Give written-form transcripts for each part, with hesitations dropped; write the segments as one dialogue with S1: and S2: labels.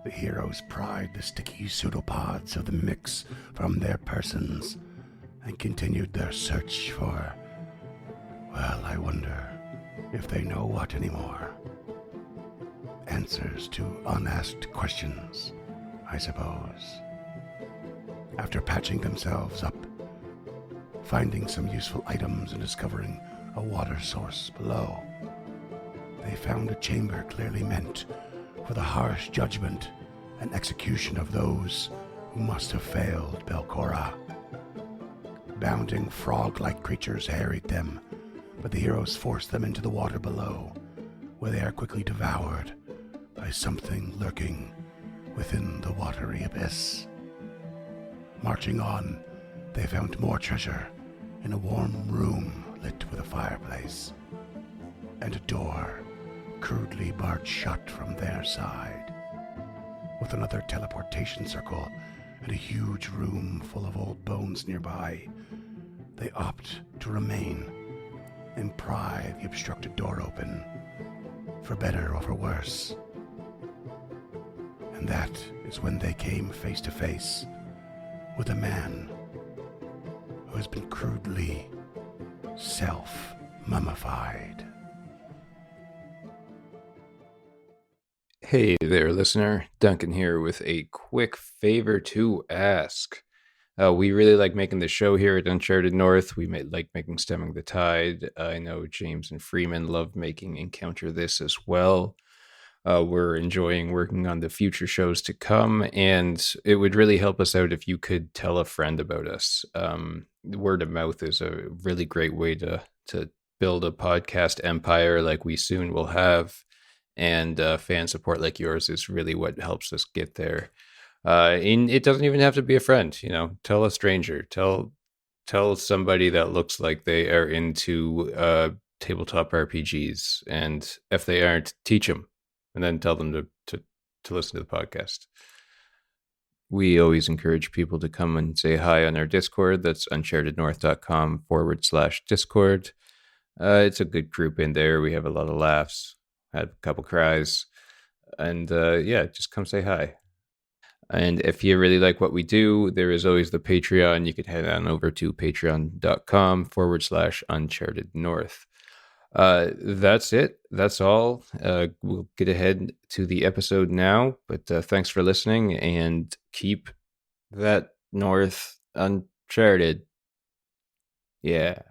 S1: The heroes pried the sticky pseudopods of the mix from their persons and continued their search for, well, I wonder if they know what anymore. Answers to unasked questions, I suppose. After patching themselves up, finding some useful items and discovering a water source below, they found a chamber clearly meant for the harsh judgment and execution of those who must have failed Belcorra. Bounding frog-like creatures harried them, but the heroes forced them into the water below, where they are quickly devoured by something lurking within the watery abyss. Marching on, they found more treasure in a warm room lit with a fireplace, and a door crudely barred shut from their side. With another teleportation circle and a huge room full of old bones nearby, they opt to remain and pry the obstructed door open, for better or for worse. And that is when they came face to face with a man who has been crudely self-mummified.
S2: Hey there, listener. Duncan here with a quick favor to ask. We really like making the show here at Uncharted North. We like making Stemming the Tide. I know James and Freeman love making Encounter This as well. We're enjoying working on the future shows to come, and it would really help us out if you could tell a friend about us. Word of mouth is a really great way to build a podcast empire like we soon will have. And fan support like yours is really what helps us get there. And it doesn't even have to be a friend, tell a stranger, tell somebody that looks like they are into tabletop RPGs. And if they aren't, teach them and then tell them to listen to the podcast. We always encourage people to come and say hi on our Discord. That's unchartednorth.com/Discord. It's a good group in there. We have a lot of laughs. Had a couple cries, and just come say hi. And if you really like what we do, there is always the Patreon. You can head on over to patreon.com/unchartednorth. That's it. That's all. We'll get ahead to the episode now, but thanks for listening, and keep that north uncharted. Yeah.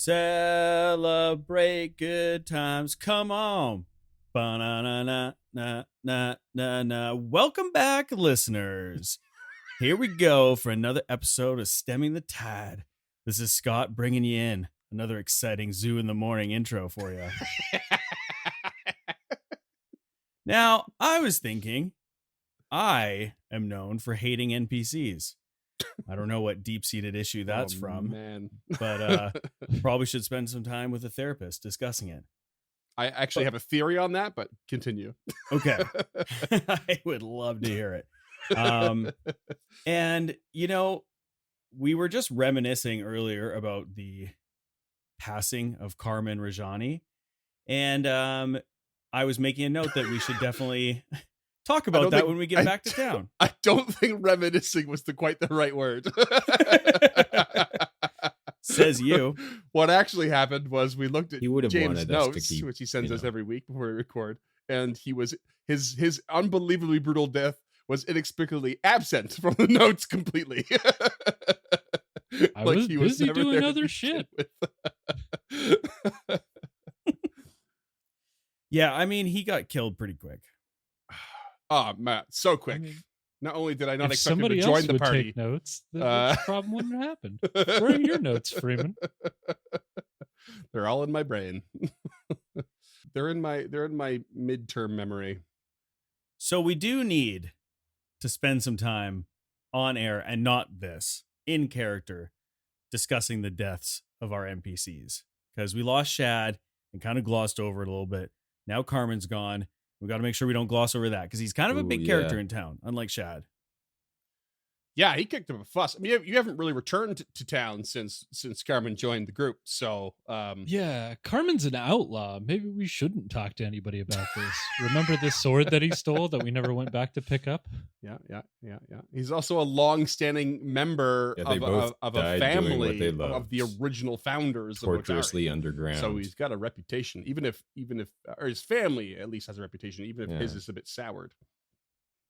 S3: Celebrate good times. Come on. Ba-na-na-na-na-na-na-na. Welcome back, listeners. Here we go for another episode of Stemming the Tide. This is Scott bringing you in. Another exciting Zoo in the Morning intro for you. Now, I was thinking, I am known for hating NPCs. I don't know what deep-seated issue that's from,
S4: man.
S3: But probably should spend some time with a therapist discussing it.
S4: I actually have a theory on that, but continue.
S3: Okay. I would love to hear it. And, we were just reminiscing earlier about the passing of Carmen Rajani. And I was making a note that we should definitely talk about that when we get back to town.
S4: I don't think reminiscing was quite the right word.
S3: Says you.
S4: What actually happened was we looked at
S5: He would have
S4: James'
S5: wanted us to
S4: notes,
S5: keep,
S4: which he sends
S5: you
S4: us
S5: know.
S4: every week before we record, and he was his unbelievably brutal death was inexplicably absent from the notes completely.
S6: I was
S4: he
S6: busy
S4: never
S6: doing
S4: there to
S6: other
S4: begin
S6: shit.
S4: with.
S3: Yeah, I mean, he got killed pretty quick.
S4: Oh, Matt, so quick.
S6: I mean,
S4: Not only did I not
S6: if
S4: expect him to
S6: somebody
S4: join
S6: else
S4: the
S6: would
S4: party,
S6: take notes, then this problem wouldn't have happened. Where are your notes, Freeman?
S4: They're all in my brain. They're in my midterm memory.
S3: So we do need to spend some time on air and not this, in character, discussing the deaths of our NPCs. Because we lost Shad and kind of glossed over it a little bit. Now Carmen's gone. We got to make sure we don't gloss over that because he's kind of a big character in town, unlike Shad.
S4: Yeah, he kicked up a fuss. I mean, you haven't really returned to town since Carmen joined the group. So,
S6: Yeah, Carmen's an outlaw. Maybe we shouldn't talk to anybody about this. Remember the sword that he stole that we never went back to pick up?
S4: yeah. He's also a long-standing member
S5: Yeah, they
S4: of
S5: both
S4: a
S5: died doing
S4: family
S5: what they
S4: of
S5: loved.
S4: the original founders of Otari.
S5: Tortuously underground.
S4: So he's got a reputation, even if, or his family at least has a reputation, even if his
S5: Yeah.
S4: is a bit soured.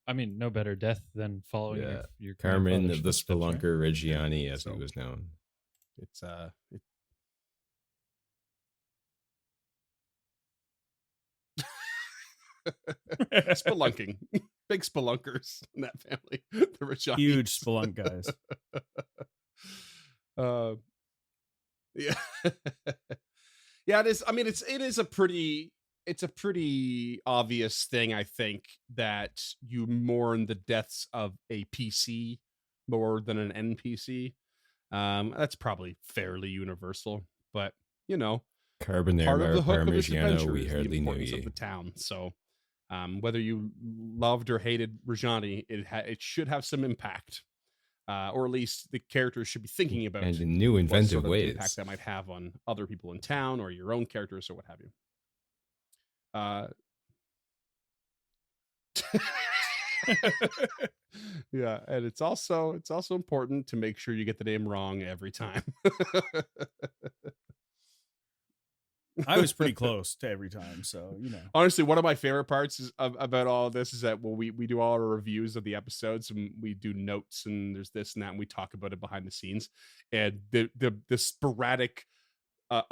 S6: I mean, no better death than following your
S5: Carmen,
S6: grandfather's
S5: the
S6: footsteps, right?
S5: Spelunker Reggiani, as
S4: So-
S5: he was known.
S4: It's spelunking, big spelunkers in that family. The Rajanis.
S3: Huge spelunk guys.
S4: Yeah, yeah. It is. I mean, it is a pretty obvious thing. I think that you mourn the deaths of a PC more than an NPC. That's probably fairly universal, but
S5: Carbonara
S4: part of the hook of this
S5: Parmigiano,
S4: adventure
S5: we
S4: is the
S5: hardly knew
S4: importance of
S5: ye.
S4: the town. So, whether you loved or hated Rajani, it should have some impact, or at least the characters should be thinking about
S5: And in new
S4: what
S5: inventive
S4: sort of
S5: ways.
S4: impact that might have on other people in town or your own characters or what have you. Yeah, and it's also important to make sure you get the name wrong every time.
S3: I was pretty close to every time, so
S4: Honestly, one of my favorite parts about all of this is that we do all our reviews of the episodes and we do notes and there's this and that and we talk about it behind the scenes, and the sporadic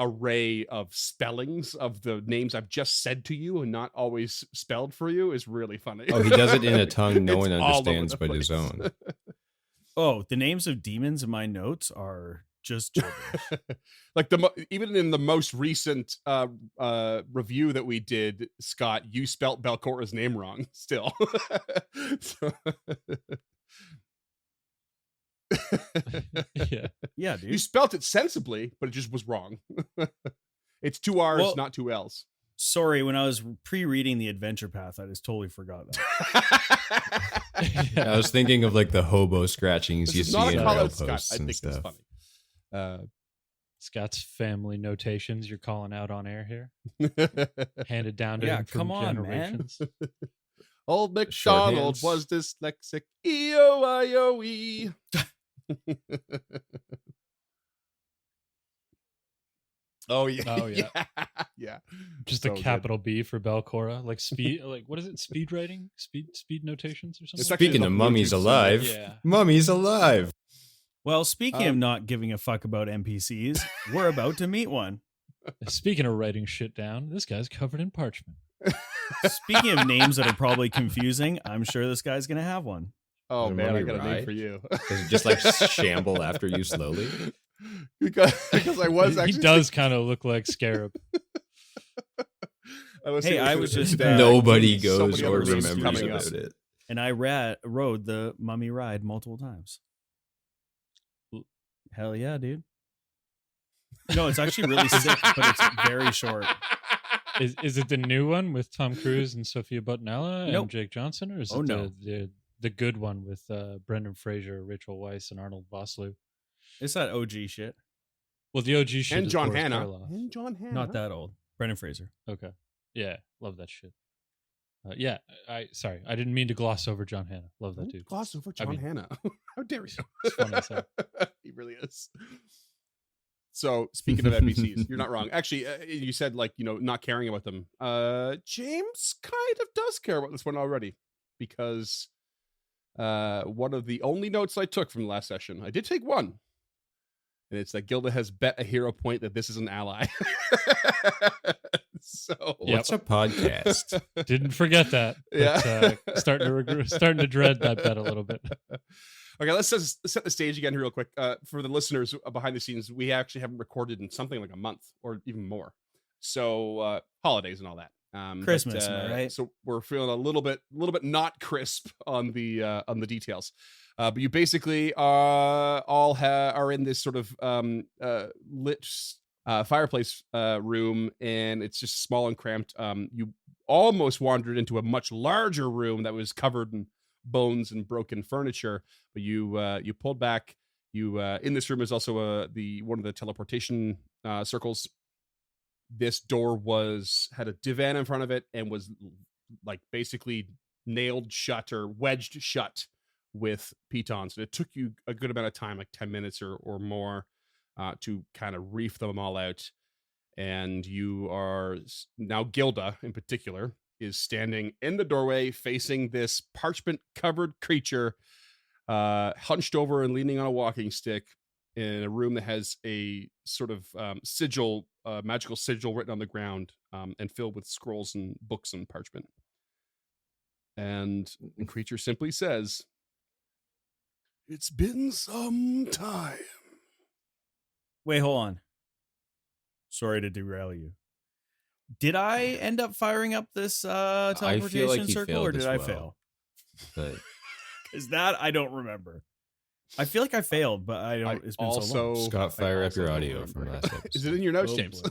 S4: array of spellings of the names I've just said to you and not always spelled for you is really funny.
S5: Oh, he does it in a tongue no
S4: It's
S5: one
S4: all over
S5: understands
S4: the
S5: but his
S4: place.
S5: own.
S3: Oh, the names of demons in my notes are just gibberish.
S4: Like even in the most recent review that we did, Scott, you spelt Belcorra's name wrong still. So-
S6: Yeah.
S3: Yeah,
S4: you
S3: dude.
S4: spelt it sensibly, but it just was wrong. It's 2 R's,
S3: Well-
S4: not 2 L's.
S3: Sorry, when I was pre-reading the adventure path, I just totally forgot that.
S5: I was thinking of like the hobo scratchings
S4: This
S5: you
S4: is
S5: see
S4: not
S5: in
S4: a
S5: rail
S4: call out, Scott.
S5: posts
S4: I
S5: and
S4: think that's
S5: stuff.
S4: funny.
S6: Scott's family notations you're calling out on air here, handed down to
S3: Yeah,
S6: him from
S3: come on, man.
S6: generations.
S4: Old MacDonald
S5: Shorthands.
S4: was dyslexic. E-O-I-O-E. Oh yeah.
S6: Oh, yeah.
S4: Yeah.
S6: Just
S4: So
S6: a
S4: good.
S6: capital B for Belcorra, like speed, like what is it? Speed writing, speed notations or something.
S4: It's actually
S5: Speaking
S4: the
S5: of mummies
S4: Bluetooth
S5: alive,
S6: Yeah.
S5: mummies alive.
S3: Well, speaking of
S4: Um,
S3: not giving a fuck about NPCs, we're about to meet one.
S6: Speaking of writing shit down, this guy's covered in parchment.
S3: Speaking of names that are probably confusing, I'm sure this guy's going to have one.
S4: Oh
S5: The
S4: man, I
S5: mummy
S4: got a name
S5: ride?
S4: for you.
S5: Does it just like shamble after you slowly?
S4: because I was actually
S6: He does kind of look like Scarab.
S3: Hey, I was just,
S5: Nobody
S4: so
S5: goes
S4: many
S5: or
S4: other names
S5: remembers
S4: coming up.
S5: about it.
S3: And I rode the mummy ride multiple times. Hell yeah, dude. No, it's actually really sick, but it's very short.
S6: Is it the new one with Tom Cruise and Sophia Buttonella and
S3: Nope.
S6: Jake Johnson, or is
S3: Oh,
S6: it
S3: no.
S6: the good one with Brendan Fraser, Rachel Weisz, and Arnold Vosloo?
S3: It's that OG shit.
S6: Well, the OG shit
S4: and
S6: is
S4: John
S6: Boris
S4: Hannah.
S6: Karloff.
S4: And John Hannah.
S3: Not that old. Brendan Fraser.
S6: Okay, yeah, love that shit. Yeah, I didn't mean to gloss over John Hannah. Love that
S4: Don't
S6: dude.
S4: gloss over John
S6: mean,
S4: Hannah. How dare you?
S6: it's funny as hell.
S4: He really is. So speaking of NPCs, you're not wrong. Actually, you said like, not caring about them. James kind of does care about this one already, because one of the only notes I took from the last session, I did take one, and it's that Gilda has bet a hero point that this is an ally. So
S5: What's a podcast?
S6: Didn't forget that. But,
S4: Yeah.
S6: starting to dread that bet a little bit.
S4: Okay, let's set the stage again real quick. For the listeners behind the scenes, we actually haven't recorded in something like a month or even more. So holidays and all that.
S3: Christmas, am I right?
S4: So we're feeling a little bit not crisp on the details. But you basically are in this sort of lit fireplace room, and it's just small and cramped. You almost wandered into a much larger room that was covered in bones and broken furniture, but you pulled back. You in this room is also one of the teleportation circles. This door had a divan in front of it and was like basically nailed shut or wedged shut with pitons. And it took you a good amount of time, like 10 minutes or more, to kind of reef them all out. And you are now, Gilda in particular, is standing in the doorway facing this parchment covered creature, hunched over and leaning on a walking stick in a room that has a sort of sigil, magical sigil written on the ground, and filled with scrolls and books and parchment. And the creature simply says, "It's been some time."
S3: Wait, hold on. Sorry to derail you. Did I end up firing up this teleportation
S5: like he
S3: circle,
S5: failed
S3: or did
S5: as
S3: I
S5: well.
S3: fail?
S5: But
S3: Because that I don't remember. I feel like I failed, but I don't. It's been so long.
S5: Scott, fire up your
S4: also
S5: audio
S4: don't
S5: from
S4: remember.
S5: last episode.
S4: Is it in your notes,
S3: Oh,
S4: James?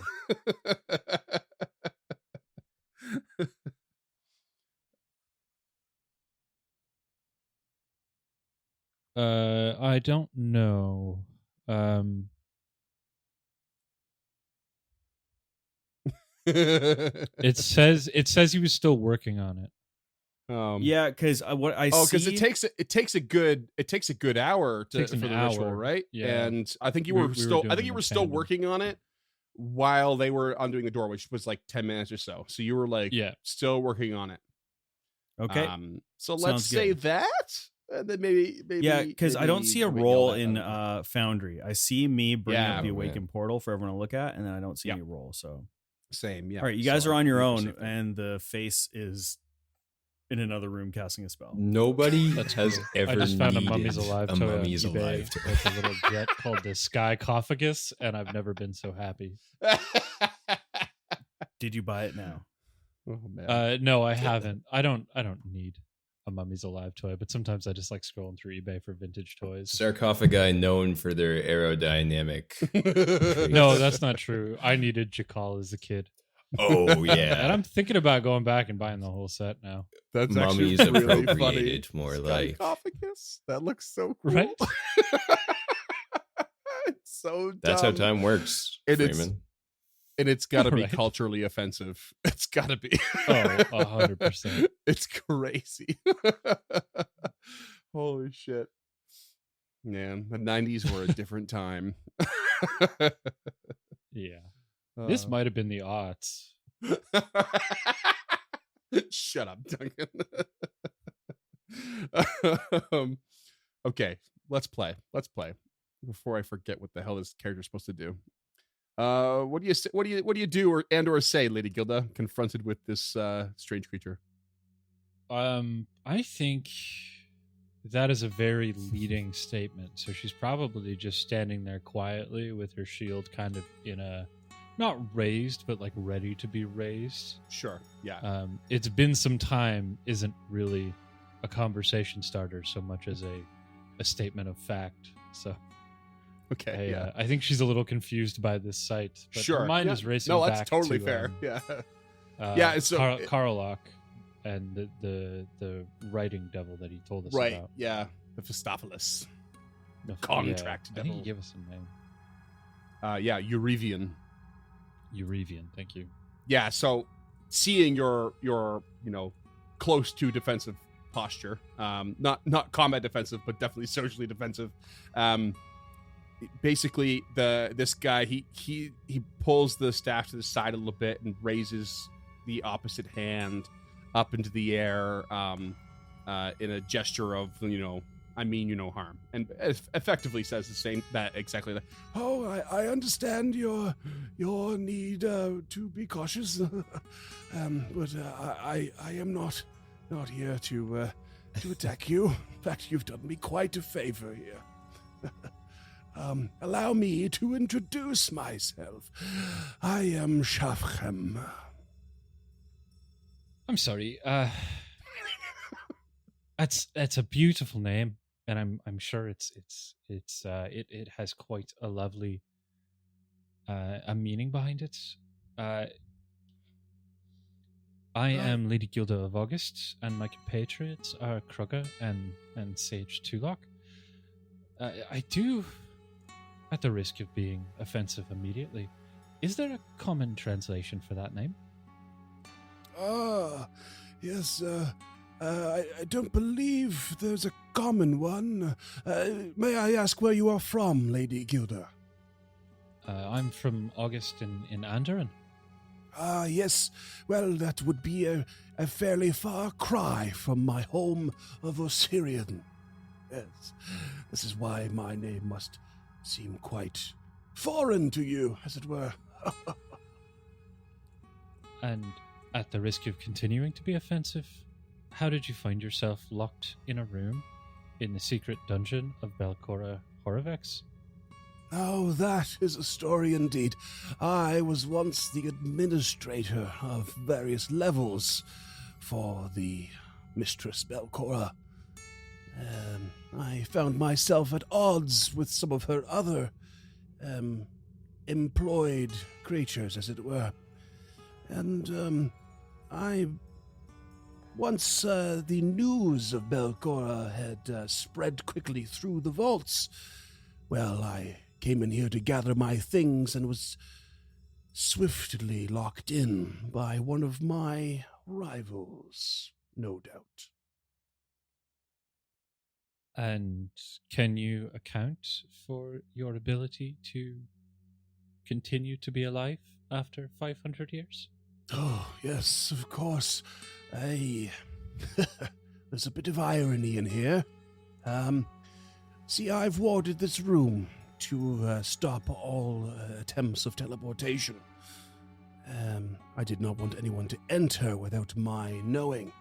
S6: I don't know. It says he was still working on it.
S3: Yeah, because what I see.
S4: Because it takes a good hour
S6: Takes
S4: for
S6: an
S4: the ritual,
S6: hour.
S4: right?
S6: Yeah.
S4: And I think you
S6: We
S4: were
S6: were
S4: still
S6: doing
S4: I think
S6: it
S4: you
S6: in
S4: were still
S6: tandem.
S4: working on it while they were undoing the door, which was like 10 minutes or so. So you were like still working on it.
S3: Okay.
S4: So let's
S3: Sounds
S4: say
S3: good.
S4: that, and then maybe
S3: Yeah, because I don't see a
S4: we
S3: roll
S4: yell
S3: in
S4: that.
S3: Foundry. I see me bring
S4: Yeah,
S3: up the
S5: man.
S3: Awakened Portal for everyone to look at, and then I don't see
S4: Yeah.
S3: any roll. So,
S4: Same, yeah.
S3: all right, you guys
S4: So
S3: are on your
S4: I
S3: own,
S4: think we're safe there.
S3: and the face is in another room casting a spell.
S5: Nobody
S6: That's
S5: has
S6: cool.
S5: ever
S6: I just found a
S5: needed
S6: Mummies Alive
S5: a
S6: toy on
S5: Mummies
S6: eBay
S5: Alive toy.
S6: with a little jet called the Skycophagus, and I've never been so happy.
S3: Did you buy it now?
S4: Oh man.
S6: No, I haven't. I don't need a Mummies Alive toy, but sometimes I just like scrolling through eBay for vintage toys.
S5: Sarcophagi known for their aerodynamic.
S6: No, that's not true. I needed Jakal as a kid.
S5: Oh
S6: And
S5: yeah,
S6: I'm thinking about going back and buying the whole set now.
S4: That's actually
S5: mummies
S4: really funny.
S5: appropriated more like.
S4: Sarcophagus? That looks so cool.
S6: Right?
S4: It's so dumb.
S5: That's how time works,
S4: And it's-
S5: Freeman.
S4: And it's got to be
S6: Right.
S4: culturally offensive. It's got to be.
S6: Oh, 100%.
S4: It's crazy. Holy shit. Man, the 90s were a different time.
S6: Yeah. This
S4: Uh,
S6: might have been the aughts.
S4: Shut up, Duncan. Okay, let's play. Before I forget what the hell this character's supposed to do. What do you say, what do you do or say, Lady Gilda, confronted with this strange creature?
S6: I think that is a very leading statement. So she's probably just standing there quietly with her shield kind of in a not raised, but like ready to be raised.
S4: Sure. Yeah.
S6: It's been some time isn't really a conversation starter so much as a statement of fact. So
S4: Okay. Yeah.
S6: I think she's a little confused by this sight. But
S4: Sure.
S6: her mind
S4: yeah.
S6: is racing
S4: No,
S6: back
S4: that's totally
S6: to,
S4: fair. Yeah.
S6: yeah,
S4: so-
S6: Karlok and the writing devil that he told us
S4: Right.
S6: about.
S4: Yeah. The Phistophilis.
S6: No,
S4: Contract
S6: I think
S4: devil.
S6: he gave us a name.
S4: Yeah. Eurevian.
S6: Eurevian, thank you.
S4: Yeah. So seeing your close to defensive posture, not combat defensive, but definitely socially defensive, basically this guy he pulls the staff to the side a little bit and raises the opposite hand up into the air in a gesture of I mean you no harm, and effectively says exactly that.
S1: Oh, I understand your need to be cautious, but I am not here to attack you. In fact, you've done me quite a favor here. Allow me to introduce myself. I am Shafchem.
S6: I'm sorry. That's a beautiful name, and I'm sure it has quite a lovely a meaning behind it. I am Lady Gilda of August, and my compatriots are Krugga and Sage Tulok. I do, at the risk of being offensive immediately, is there a common translation for that name?
S1: Yes, I don't believe there's a common one. May I ask where you are from, Lady Gilda?
S6: I'm from August in Andoran.
S1: Yes. Well, that would be a fairly far cry from my home of Osirian. Yes. This is why my name must seem quite foreign to you, as it were.
S6: And at the risk of continuing to be offensive, how did you find yourself locked in a room in the secret dungeon of Belcorra Horovex?
S1: Oh, that is a story indeed. I was once the administrator of various levels for the Mistress Belcorra. I found myself at odds with some of her other employed creatures, as it were. And once the news of Belcorra had spread quickly through the vaults, well, I came in here to gather my things and was swiftly locked in by one of my rivals, no doubt.
S6: And can you account for your ability to continue to be alive after 500 years?
S1: Oh, yes, of course. There's a bit of irony in here. See, I've warded this room to stop all attempts of teleportation. I did not want anyone to enter without my knowing.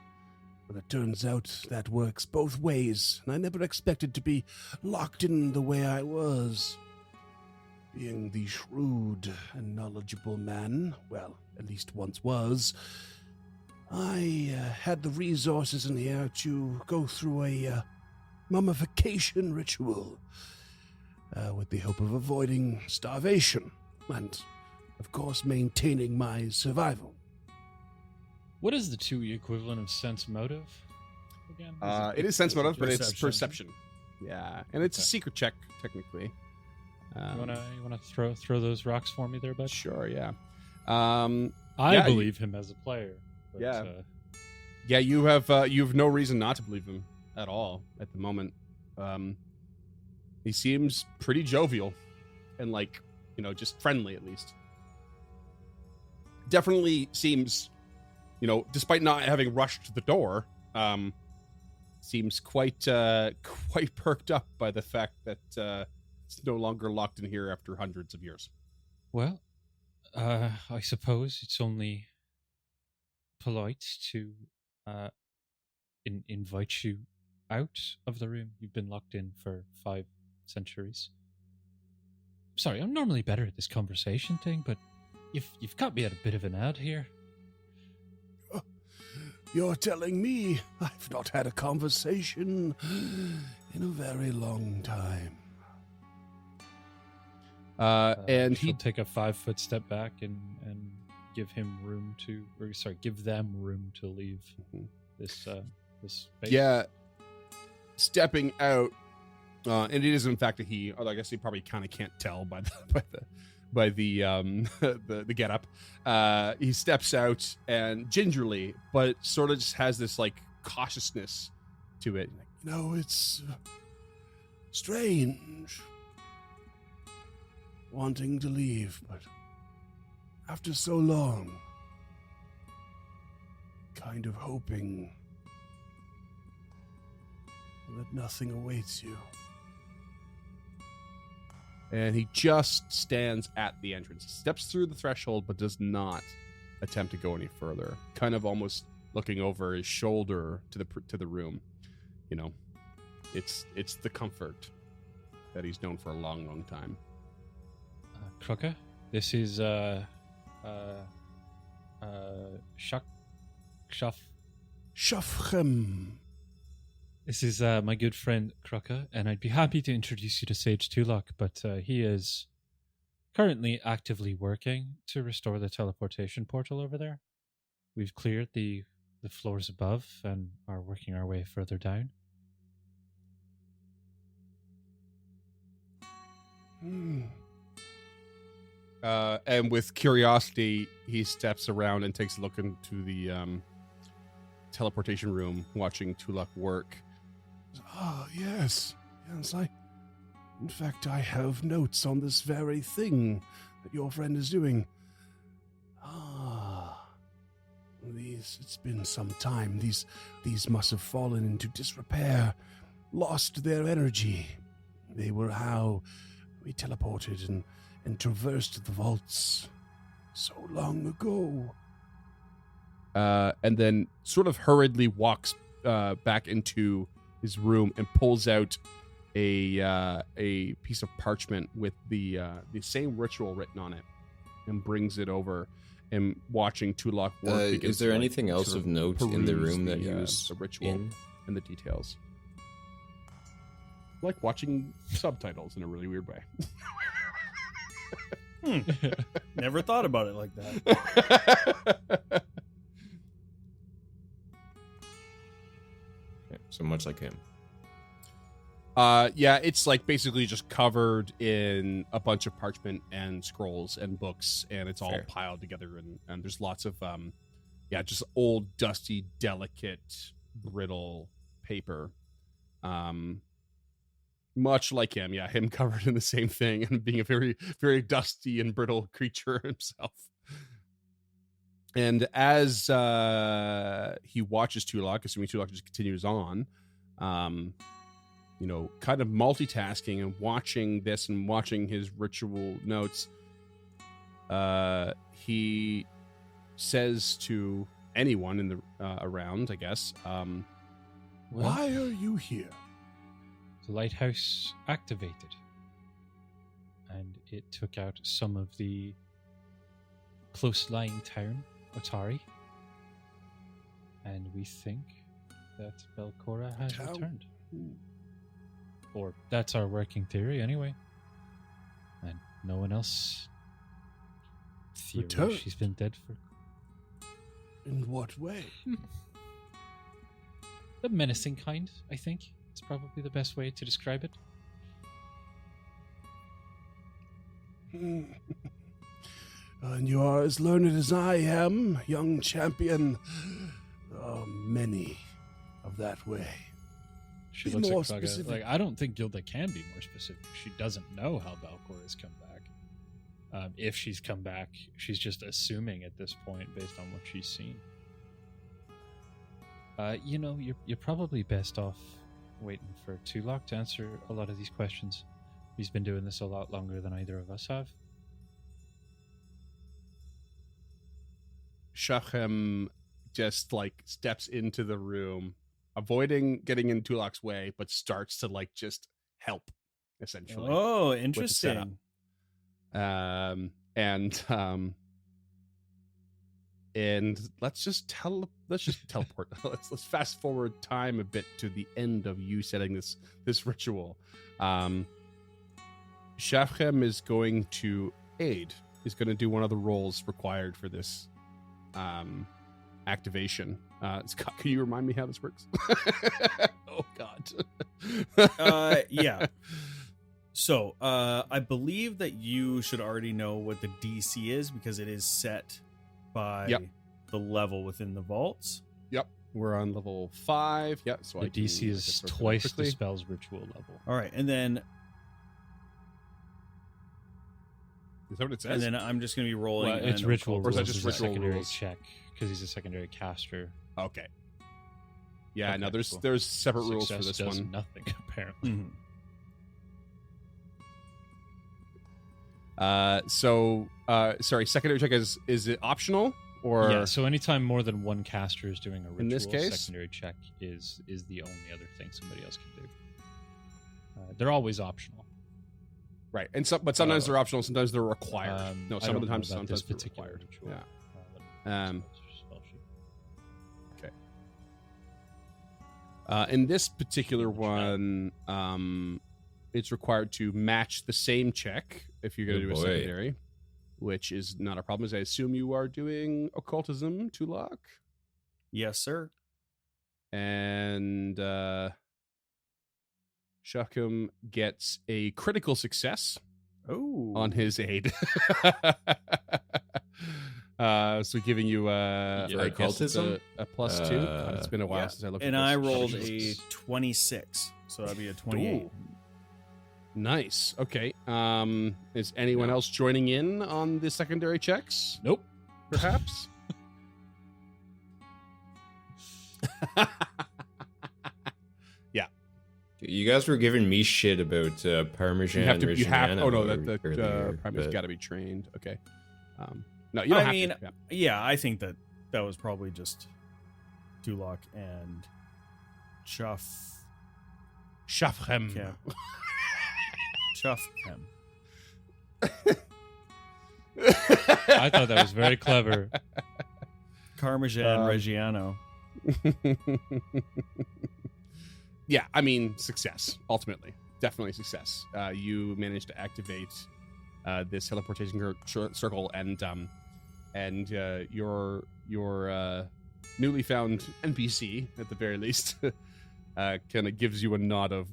S1: But it turns out that works both ways, and I never expected to be locked in the way I was. Being the shrewd and knowledgeable man, well, at least once was, I had the resources in here to go through a mummification ritual with the hope of avoiding starvation and, of course, maintaining my survival.
S6: What is the 2 equivalent of sense motive again?
S4: It is sense motive, but it's perception. Yeah, and it's a secret check technically.
S6: You wanna throw those rocks for me there, bud?
S4: Sure, yeah.
S6: I believe him as a player. But,
S4: yeah, you have no reason not to believe him at all at the moment. He seems pretty jovial and just friendly at least. Definitely seems, despite not having rushed to the door, seems quite perked up by the fact that it's no longer locked in here after hundreds of years.
S6: Well, I suppose it's only polite to invite you out of the room you've been locked in for 5 centuries. Sorry, I'm normally better at this conversation thing, but you've got me at a bit of an ad here.
S1: You're telling me I've not had a conversation in a very long time.
S4: And
S6: he'll take a 5-foot step back and give them room to leave this space.
S4: Yeah, stepping out, and it is in fact a he. Although I guess you probably kind of can't tell by the get up. He steps out and gingerly, but sort of just has this cautiousness to it.
S1: It's strange. wanting to leave, but after so long, kind of hoping that nothing awaits you.
S4: And he just stands at the entrance, steps through the threshold, but does not attempt to go any further. Kind of almost looking over his shoulder to the room. You know, it's the comfort that he's known for a long, long time.
S6: Crocker, this is
S1: Shafchem.
S6: This is my good friend Crocker, and I'd be happy to introduce you to Sage Tulok, but he is currently actively working to restore the teleportation portal over there. We've cleared the floors above and are working our way further down.
S4: And with curiosity, he steps around and takes a look into the teleportation room, watching Tulok work.
S1: Ah, yes. In fact, I have notes on this very thing that your friend is doing. It's been some time. These must have fallen into disrepair, lost their energy. They were how we teleported and traversed the vaults so long ago.
S4: And then sort of hurriedly walks back into his room and pulls out a piece of parchment with the same ritual written on it, and brings it over. And watching Tulok work.
S5: Is there anything else
S4: sort
S5: of note in the room that he
S4: the
S5: was
S4: ritual
S5: in?
S4: and the details? Like watching subtitles in a really weird way.
S3: Never thought about it like that.
S5: Yeah, so much like him.
S4: Yeah, it's like basically just covered in a bunch of parchment and scrolls and books, and it's all
S5: Fair.
S4: piled together, and there's lots of just old, dusty, delicate, brittle paper. Much like him, him covered in the same thing and being a very, very dusty and brittle creature himself. And as he watches Tulok, assuming Tulok just continues on, kind of multitasking and watching this and watching his ritual notes, he says to anyone in the around, I guess,
S1: Why are you here?
S6: The lighthouse activated, and it took out some of the close-lying town, Otari, and we think that Belcorra has
S1: Town?
S6: returned. Or that's our working theory, anyway. And no one else. Theory,
S1: Returned?
S6: she's been dead for
S1: In what way?
S6: the menacing kind, I think. It's probably the best way to describe it.
S1: And you are as learned as I am, young champion. Many of that way.
S6: She
S1: Be
S6: looks
S1: more
S6: at Kraga.
S1: specific.
S6: Like, I don't think Gilda can be more specific. She doesn't know how Belcorra has come back. If she's come back, she's just assuming at this point based on what she's seen. You're probably best off waiting for Tulok to answer a lot of these questions. He's been doing this a lot longer than either of us have.
S4: Shachem just like steps into the room, avoiding getting in Tulok's way, but starts to like just help, essentially.
S3: Oh,
S4: setup.
S3: interesting.
S4: And let's just teleport. let's fast forward time a bit to the end of you setting this ritual. Shafchem is going to aid. He's going to do one of the roles required for this activation. Scott, can you remind me how this works? Oh God.
S3: Yeah. So, I believe that you should already know what the DC is because it is set by the level within the vaults.
S4: Yep. We're on level 5. Yep. So
S6: The DC is twice the spell's ritual level.
S3: All right, and then
S4: Is that what it says?
S3: And then I'm just going to be rolling.
S6: Well, it's
S3: an
S6: ritual
S4: Or is that
S6: rules
S4: just
S6: as a
S4: ritual
S6: secondary
S4: rules?
S6: check because he's a secondary caster.
S4: Okay. Yeah,
S6: Okay,
S4: no,
S6: cool.
S4: there's separate rules for
S6: Success
S4: this
S6: does
S4: one.
S6: nothing apparently.
S3: Mhm.
S4: Sorry, secondary check is it optional or
S6: Yeah, so anytime more than one caster is doing a ritual,
S4: In this case?
S6: secondary check is the only other thing somebody else can do. They're always optional.
S4: right? And but sometimes they're optional, sometimes they're required. No,
S6: I
S4: some
S6: don't
S4: of the
S6: know
S4: times
S6: about this
S4: they're
S6: particular
S4: required.
S6: ritual.
S4: Yeah.
S6: Let me
S4: Um,
S6: spell sheet.
S4: In this particular one, it's required to match the same check if you're going to
S5: Good
S4: do a
S5: boy.
S4: secondary, which is not a problem. As I assume you are doing occultism, Tulak,
S3: Yes, sir.
S4: and Shakum gets a critical success
S3: Oh.
S4: on his aid. So giving you
S5: For
S4: I guess it's
S5: occultism?
S4: a +2. God, it's been a while
S3: yeah.
S4: since I looked
S3: And
S4: at this.
S3: I rolled a
S4: Jeez.
S3: 26, so that'd be a 28.
S4: Ooh. Nice. Okay. Is anyone else joining in on the secondary checks?
S6: Nope.
S4: Perhaps.
S5: You guys were giving me shit about Parmesan.
S4: You have to. You have.
S5: Reggiano
S4: Oh no, that
S5: earlier,
S4: primary's
S5: but-
S4: got to be trained. Okay. No, you don't
S3: I
S4: have
S3: mean,
S4: to. Yeah.
S3: Yeah, I think that was probably just Dulok and Chuff.
S4: Shafrem.
S3: Camp. Chuff Camp.
S6: I thought that was very clever.
S3: Parmesan Reggiano.
S4: Yeah, I mean, success. Ultimately, definitely success. You managed to activate this teleportation circle, and your newly found NPC, at the very least, kind of gives you a nod of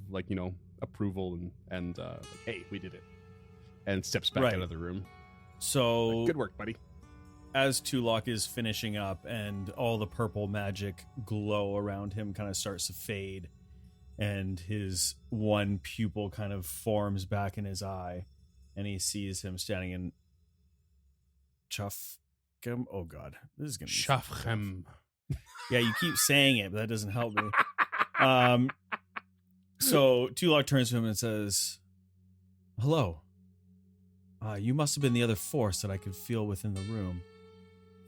S4: approval and like, hey, we did it, and steps back
S3: Right.
S4: out of the room.
S3: So
S4: Like, good work, buddy.
S3: as Tulok is finishing up and all the purple magic glow around him kind of starts to fade and his one pupil kind of forms back in his eye and he sees him standing in Chuffchem. Oh god, this is gonna be
S4: Shafrem.
S3: Yeah, you keep saying it, but that doesn't help me. So Tulok turns to him and says, "Hello. You must have been the other force that I could feel within the room.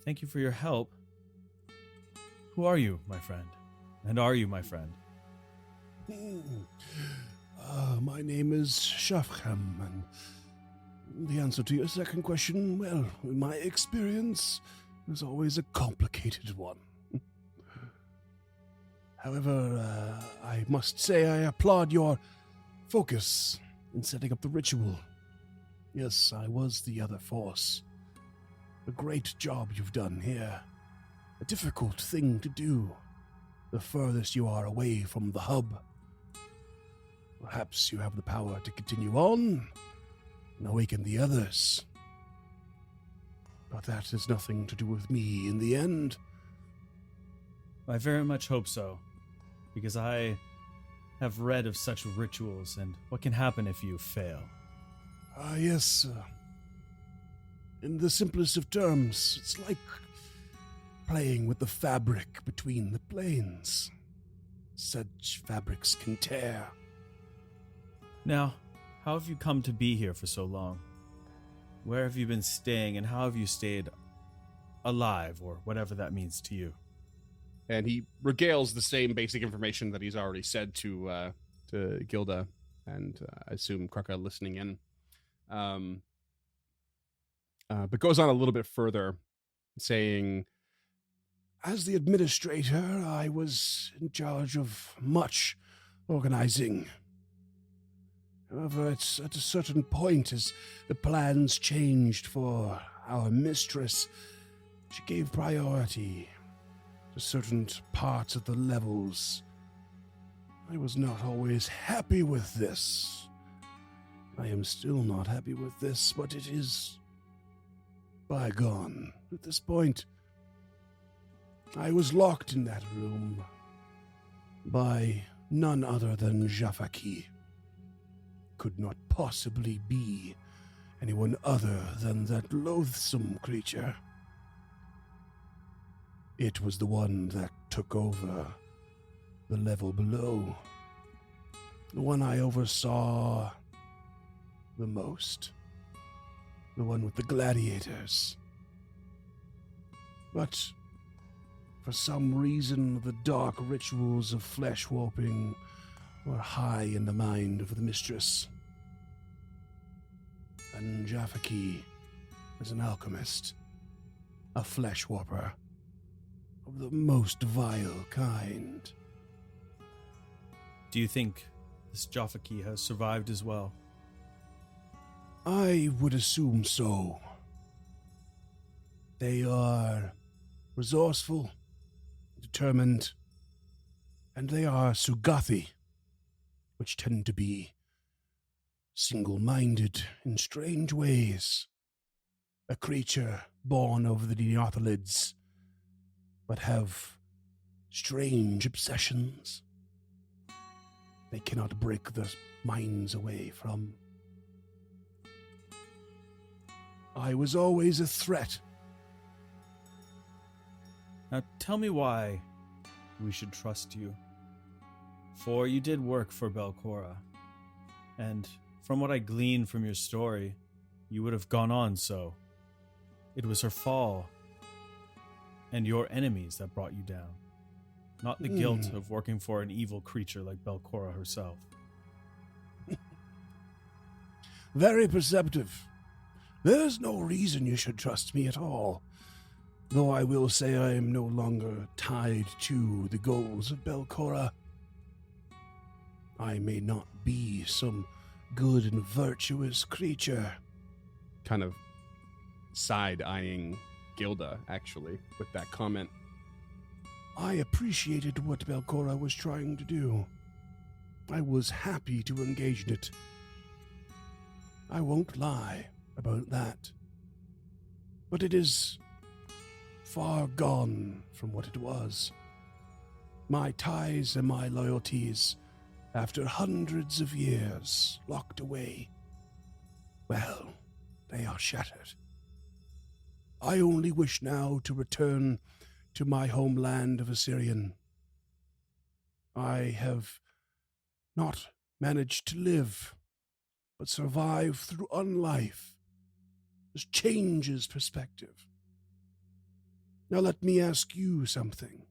S3: Thank you for your help. Who are you, my friend? And are you my friend?"
S1: My name is Shafram, and the answer to your second question, well, in my experience, is always a complicated one. However, I must say I applaud your focus in setting up the ritual. Yes, I was the other force. A great job you've done here. A difficult thing to do, the furthest you are away from the hub. Perhaps you have the power to continue on and awaken the others. But that has nothing to do with me in the end.
S3: I very much hope so, because I have read of such rituals and what can happen if you fail.
S1: Yes. In the simplest of terms, it's like playing with the fabric between the planes. Such fabrics can tear.
S3: Now, how have you come to be here for so long? Where have you been staying and how have you stayed alive, or whatever that means to you?
S4: And he regales the same basic information that he's already said to Gilda, and I assume Kraka listening in. But goes on a little bit further, saying,
S1: As the administrator, I was in charge of much organizing. However, it's at a certain point, as the plans changed for our mistress, she gave priority to certain parts of the levels. I was not always happy with this. I am still not happy with this, but it is bygone at this point. I was locked in that room by none other than Jafaki. Could not possibly be anyone other than that loathsome creature. It was the one that took over the level below. The one I oversaw the most. The one with the gladiators. But for some reason, the dark rituals of flesh warping were high in the mind of the mistress. And Jafaki is an alchemist, a flesh warper of the most vile kind.
S3: Do you think this Jafaki has survived as well?
S1: I would assume so. They are resourceful, determined, and they are Sugathi, which tend to be single-minded in strange ways. A creature born over the Neothalids, but have strange obsessions they cannot break their minds away from. I was always a threat.
S3: Now tell me why we should trust you. For you did work for Belcorra, and from what I gleaned from your story, you would have gone on so. It was her fall and your enemies that brought you down, not the guilt of working for an evil creature like Belcorra herself.
S1: Very perceptive. There's no reason you should trust me at all, though I will say I am no longer tied to the goals of Belcorra. I may not be some good and virtuous creature.
S4: Kind of side-eyeing Gilda, actually, with that comment.
S1: I appreciated what Belcorra was trying to do. I was happy to engage in it. I won't lie about that. But it is far gone from what it was. My ties and my loyalties, after hundreds of years locked away, well, they are shattered. I only wish now to return to my homeland of Assyrian. I have not managed to live, but survive through unlife. This changes perspective. Now let me ask you something.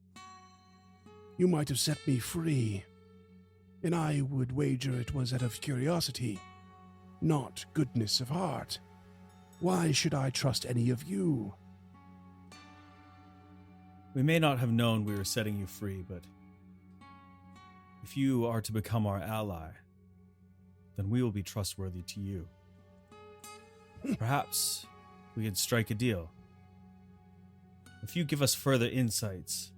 S1: You might have set me free, and I would wager it was out of curiosity, not goodness of heart. Why should I trust any of you?
S3: We may not have known we were setting you free, but if you are to become our ally, then we will be trustworthy to you. Perhaps we could strike a deal. If you give us further insights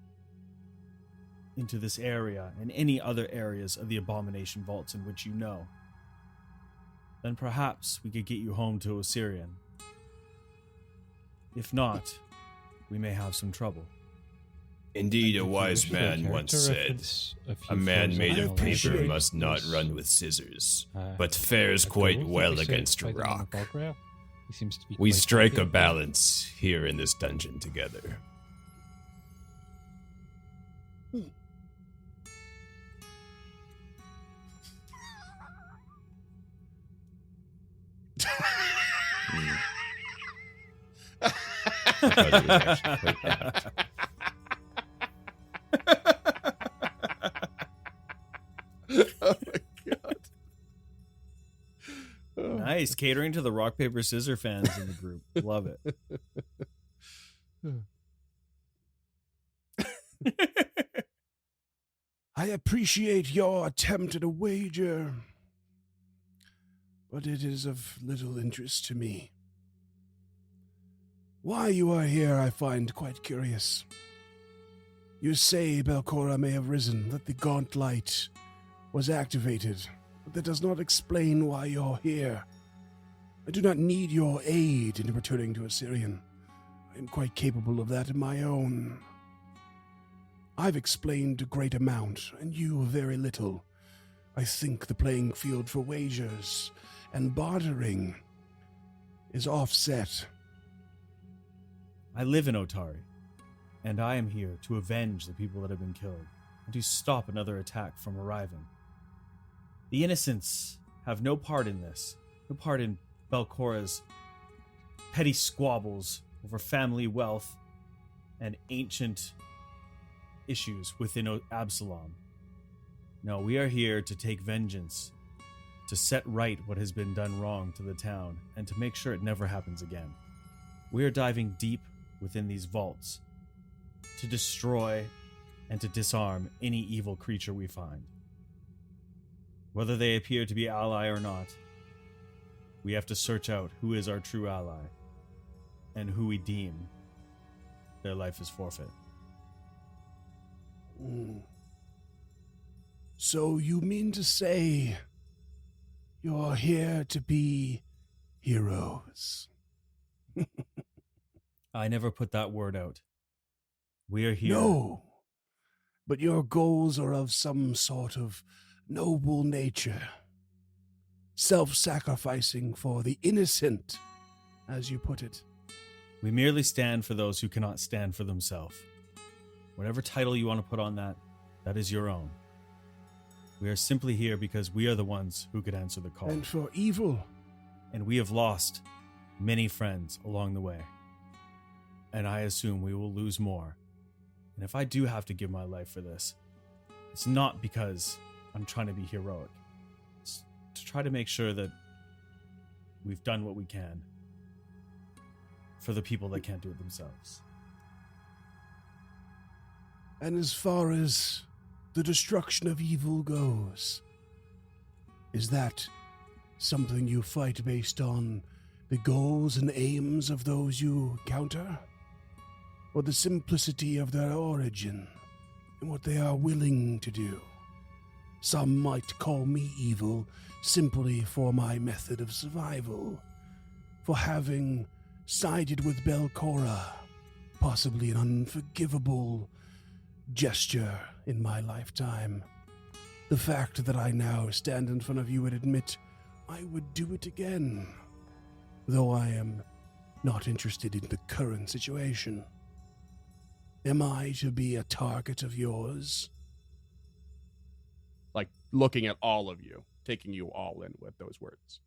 S3: into this area and any other areas of the Abomination Vaults in which you know, then perhaps we could get you home to Osirian. If not, we may have some trouble.
S5: Indeed, a wise man once said, "A man made of paper must not run with scissors, but fares quite well against a rock." We strike a balance here in this dungeon together. I thought it was actually quite apt.
S4: Oh my god. Oh.
S3: Nice, catering to the rock, paper, scissors fans in the group. Love it.
S1: I appreciate your attempt at a wager, but it is of little interest to me. Why you are here I find quite curious. You say Belcorra may have risen, that the gauntlet was activated, but that does not explain why you're here. I do not need your aid in returning to Assyrian. I am quite capable of that in my own. I've explained a great amount, and you very little. I think the playing field for wagers and bartering is offset.
S3: I live in Otari, and I am here to avenge the people that have been killed and to stop another attack from arriving. The innocents have no part in this, no part in Belcorra's petty squabbles over family wealth and ancient issues within Absalom. No, we are here to take vengeance, to set right what has been done wrong to the town, and to make sure it never happens again. We are diving deep within these vaults to destroy and to disarm any evil creature we find. Whether they appear to be ally or not, we have to search out who is our true ally and who we deem their life is forfeit.
S1: So you mean to say you're here to be heroes?
S3: I never put that word out. We are here.
S1: No, but your goals are of some sort of noble nature. Self-sacrificing for the innocent, as you put it.
S3: We merely stand for those who cannot stand for themselves. Whatever title you want to put on that, that is your own. We are simply here because we are the ones who could answer the call.
S1: And for evil.
S3: And we have lost many friends along the way. And I assume we will lose more. And if I do have to give my life for this, it's not because I'm trying to be heroic. It's to try to make sure that we've done what we can for the people that can't do it themselves.
S1: And as far as the destruction of evil goes, is that something you fight based on the goals and aims of those you counter? Or the simplicity of their origin and what they are willing to do? Some might call me evil simply for my method of survival, for having sided with Belcorra, possibly an unforgivable gesture in my lifetime. The fact that I now stand in front of you and admit I would do it again, though I am not interested in the current situation. Am I to be a target of yours?
S4: Like looking at all of you, taking you all in with those words.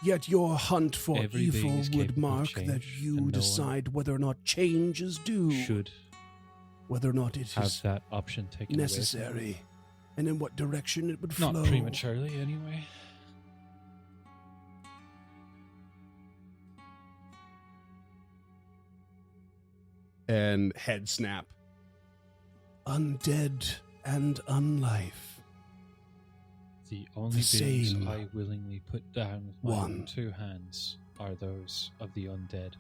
S1: Yet your hunt for
S6: Every being
S1: evil
S6: is
S1: would
S6: capable of
S1: mark
S6: change,
S1: that
S6: and
S1: you
S6: no one
S1: decide whether or not change is due,
S6: Should
S1: whether or not it
S6: have
S1: is
S6: that option taken away from
S1: necessary, and in what direction it would
S6: them.
S1: flow.
S6: Not prematurely, anyway.
S4: And head snap.
S1: Undead and unlife.
S6: The only
S1: The
S6: beings
S1: same
S6: I willingly put down with my
S1: one.
S6: own two hands are those of the undead.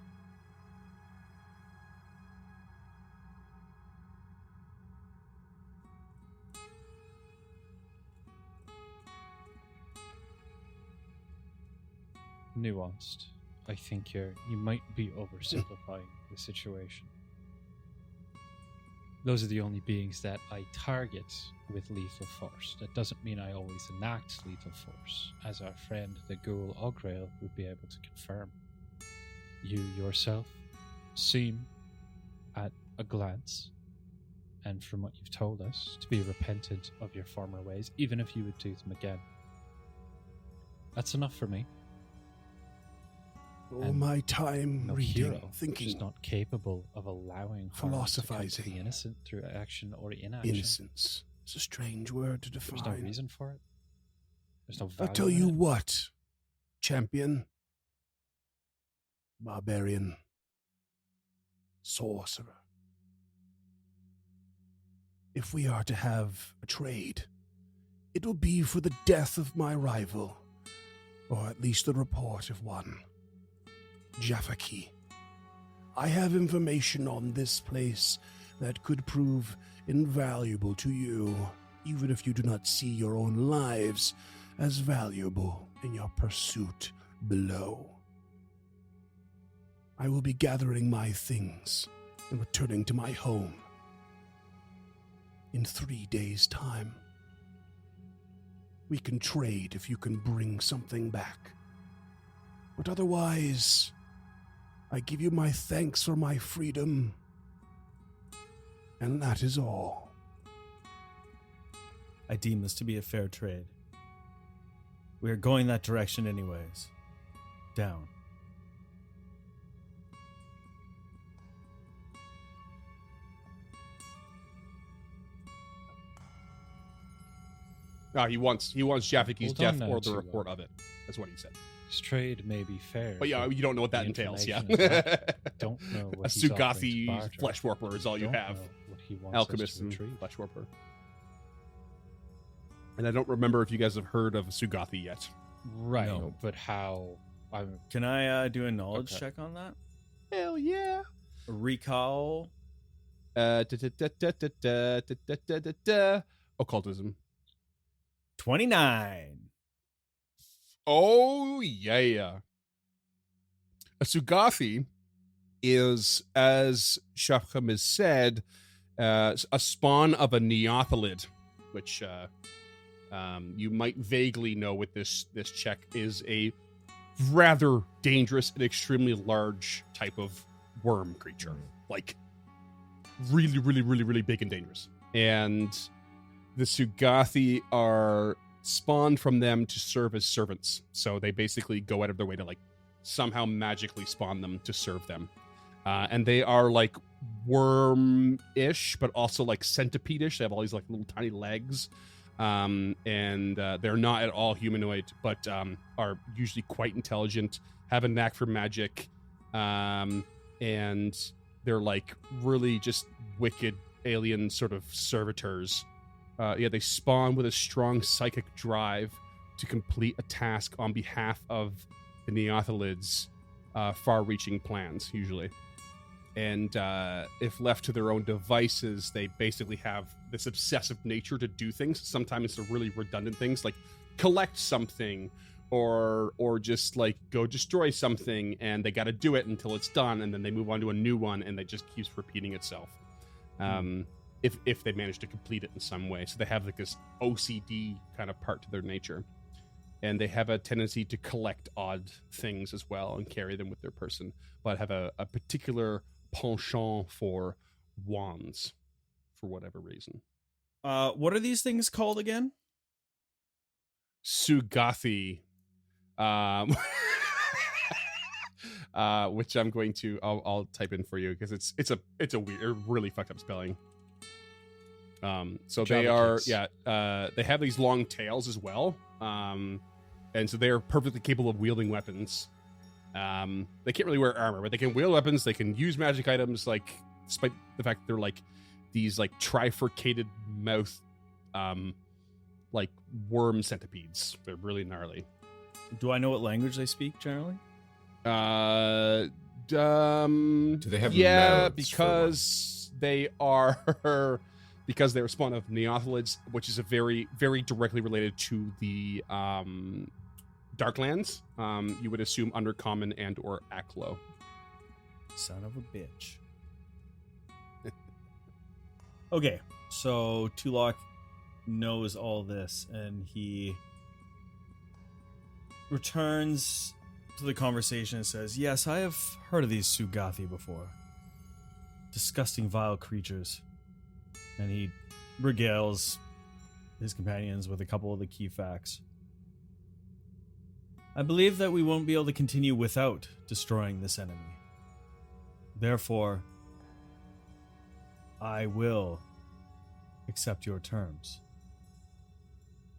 S6: Nuanced. I think you might be oversimplifying the situation. Those are the only beings that I target with lethal force. That doesn't mean I always enact lethal force, as our friend the ghoul Ograil would be able to confirm. You yourself seem, at a glance, and from what you've told us, to be repentant of your former ways, even if you would do them again. That's enough for me.
S1: All
S6: And
S1: my time
S6: No
S1: reading,
S6: hero
S1: thinking,
S6: is not capable of allowing harm to come to
S1: philosophizing.
S6: the innocent through action or inaction.
S1: innocence. It's a strange word to define.
S6: There's no reason for it. There's no
S1: I'll
S6: value
S1: tell
S6: in
S1: you
S6: it.
S1: what, champion, barbarian, sorcerer. If we are to have a trade, it will be for the death of my rival, or at least the report of one. Jaffaki. I have information on this place that could prove invaluable to you, even if you do not see your own lives as valuable in your pursuit below. I will be gathering my things and returning to my home in 3 days' time. We can trade if you can bring something back. But otherwise, I give you my thanks for my freedom, and that is all.
S3: I deem this to be a fair trade. We are going that direction anyways. Down.
S4: He wants Javiki's
S6: Hold on
S4: death
S6: now,
S4: or the
S6: Tula.
S4: report of it. That's what he said.
S6: This trade may be fair.
S4: But yeah, you don't know what that entails. Yeah,
S6: Don't know
S4: a
S6: what he's offering to
S4: Sugathi
S6: barter.
S4: flesh warper is all you
S6: Don't
S4: have.
S6: know what he wants us
S4: Alchemist
S6: to
S4: and
S6: retrieve.
S4: flesh warper. And I don't remember if you guys have heard of Sugathi yet.
S6: Right,
S3: No.
S6: but how?
S3: Can I do a knowledge
S6: Okay.
S3: check on that?
S4: Hell yeah.
S3: Recall.
S4: Occultism.
S3: 29.
S4: Oh yeah. A Sugathi is, as Shafkham has said, a spawn of a Neothalid, which you might vaguely know with this check is a rather dangerous and extremely large type of worm creature. Like really, really, really, really big and dangerous. And the Sugathi are spawned from them to serve as servants. So they basically go out of their way to like somehow magically spawn them to serve them. And they are like worm-ish, but also like centipede-ish. They have all these like little tiny legs. And they're not at all humanoid, but are usually quite intelligent, have a knack for magic, and they're like really just wicked alien sort of servitors. They spawn with a strong psychic drive to complete a task on behalf of the Neothalids' far-reaching plans, usually. And if left to their own devices, they basically have this obsessive nature to do things. Sometimes they're really redundant things, like collect something or just like go destroy something, and they got to do it until it's done, and then they move on to a new one, and it just keeps repeating itself. If they manage to complete it in some way. So they have like this OCD kind of part to their nature. And they have a tendency to collect odd things as well and carry them with their person, but have a particular penchant for wands for whatever reason.
S3: What are these things called again?
S4: Sugathi, which I'm going to I'll type in for you because it's a weird, really fucked up spelling. So they are, they have these long tails as well. And so they are perfectly capable of wielding weapons. They can't really wear armor, but they can wield weapons. They can use magic items, like, despite the fact that they're like these like trifurcated mouth, like worm centipedes. They're really gnarly.
S3: Do I know what language they speak generally?
S4: Do
S5: they have
S4: yeah,
S5: mouths
S4: because they are because they were spawned of Neothalids, which is a very, very directly related to the Darklands. You would assume Undercommon and or Aklo.
S3: Son of a bitch. Okay, so Tulok knows all this, and he returns to the conversation and says, "Yes, I have heard of these Sugathi before. Disgusting, vile creatures." And he regales his companions with a couple of the key facts. I believe that we won't be able to continue without destroying this enemy. Therefore, I will accept your terms.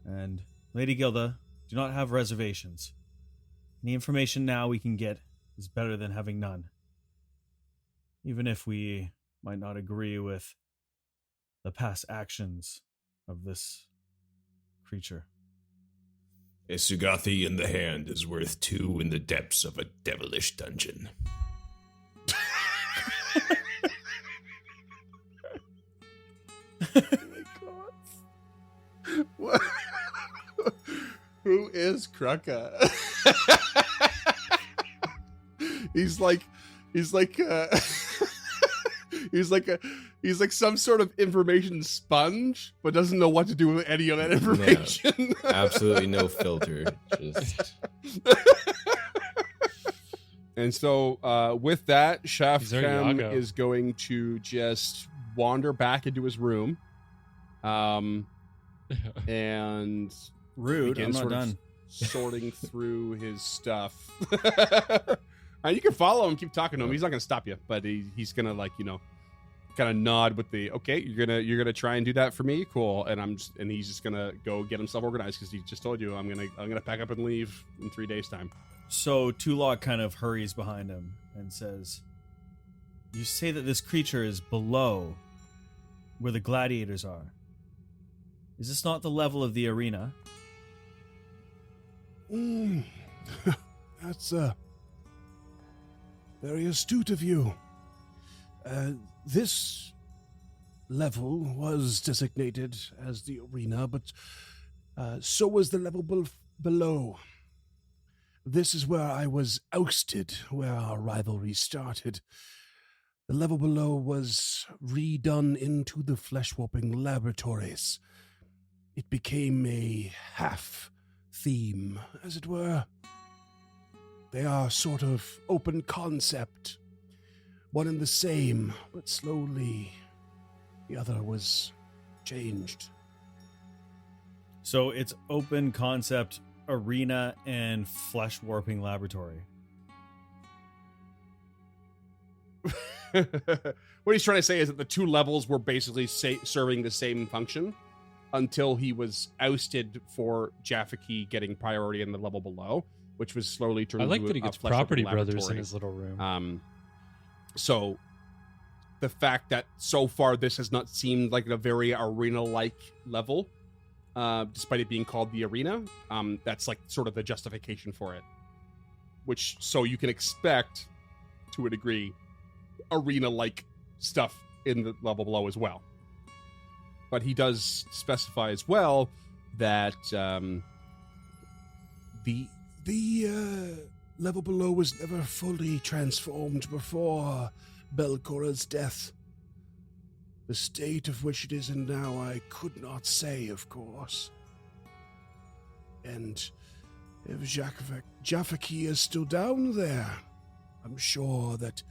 S3: And Lady Gilda, do not have reservations. Any information now we can get is better than having none. Even if we might not agree with the past actions of this creature.
S5: A Sugathi in the hand is worth 2 in the depths of a devilish dungeon.
S4: Oh my god. What? Who is Krucka? He's like he's like he's like some sort of information sponge, but doesn't know what to do with any of that information.
S5: No, absolutely no filter. Just
S4: And so with that, Chef
S6: He's our
S4: Chem
S6: Iago.
S4: is going to just wander back into his room. And
S3: Rude.
S4: begin
S3: I'm not
S4: sort of
S3: done.
S4: sorting through his stuff. You can follow him, keep talking to him. He's not gonna stop you, but he's gonna kind of nod with the okay. You're gonna try and do that for me, cool. And he's just gonna go get himself organized because he just told you I'm gonna pack up and leave in 3 days time.
S3: So Tulok kind of hurries behind him and says, "You say that this creature is below where the gladiators are. Is this not the level of the arena?"
S1: That's very astute of you. This level was designated as the arena, but so was the level below. This is where I was ousted, where our rivalry started. The level below was redone into the flesh-warping laboratories. It became a half-theme, as it were. They are sort of open concept, one and the same, but slowly the other was changed.
S3: So it's open concept, arena, and flesh warping laboratory.
S4: What he's trying to say is that the two levels were basically serving the same function until he was ousted for Jaffaki getting priority in the level below, which was slowly turned
S6: I like
S4: into
S6: that he
S4: a
S6: gets
S4: flesh-warping
S6: Property Brothers in
S4: laboratory.
S6: his little room.
S4: So the fact that so far this has not seemed like a very arena-like level, despite it being called the arena, that's like sort of the justification for it. Which, so you can expect, to a degree, arena-like stuff in the level below as well. But he does specify as well that
S1: The level below was never fully transformed before Belcorra's death. The state of which it is in now I could not say, of course. And if Jaffaki is still down there, I'm sure that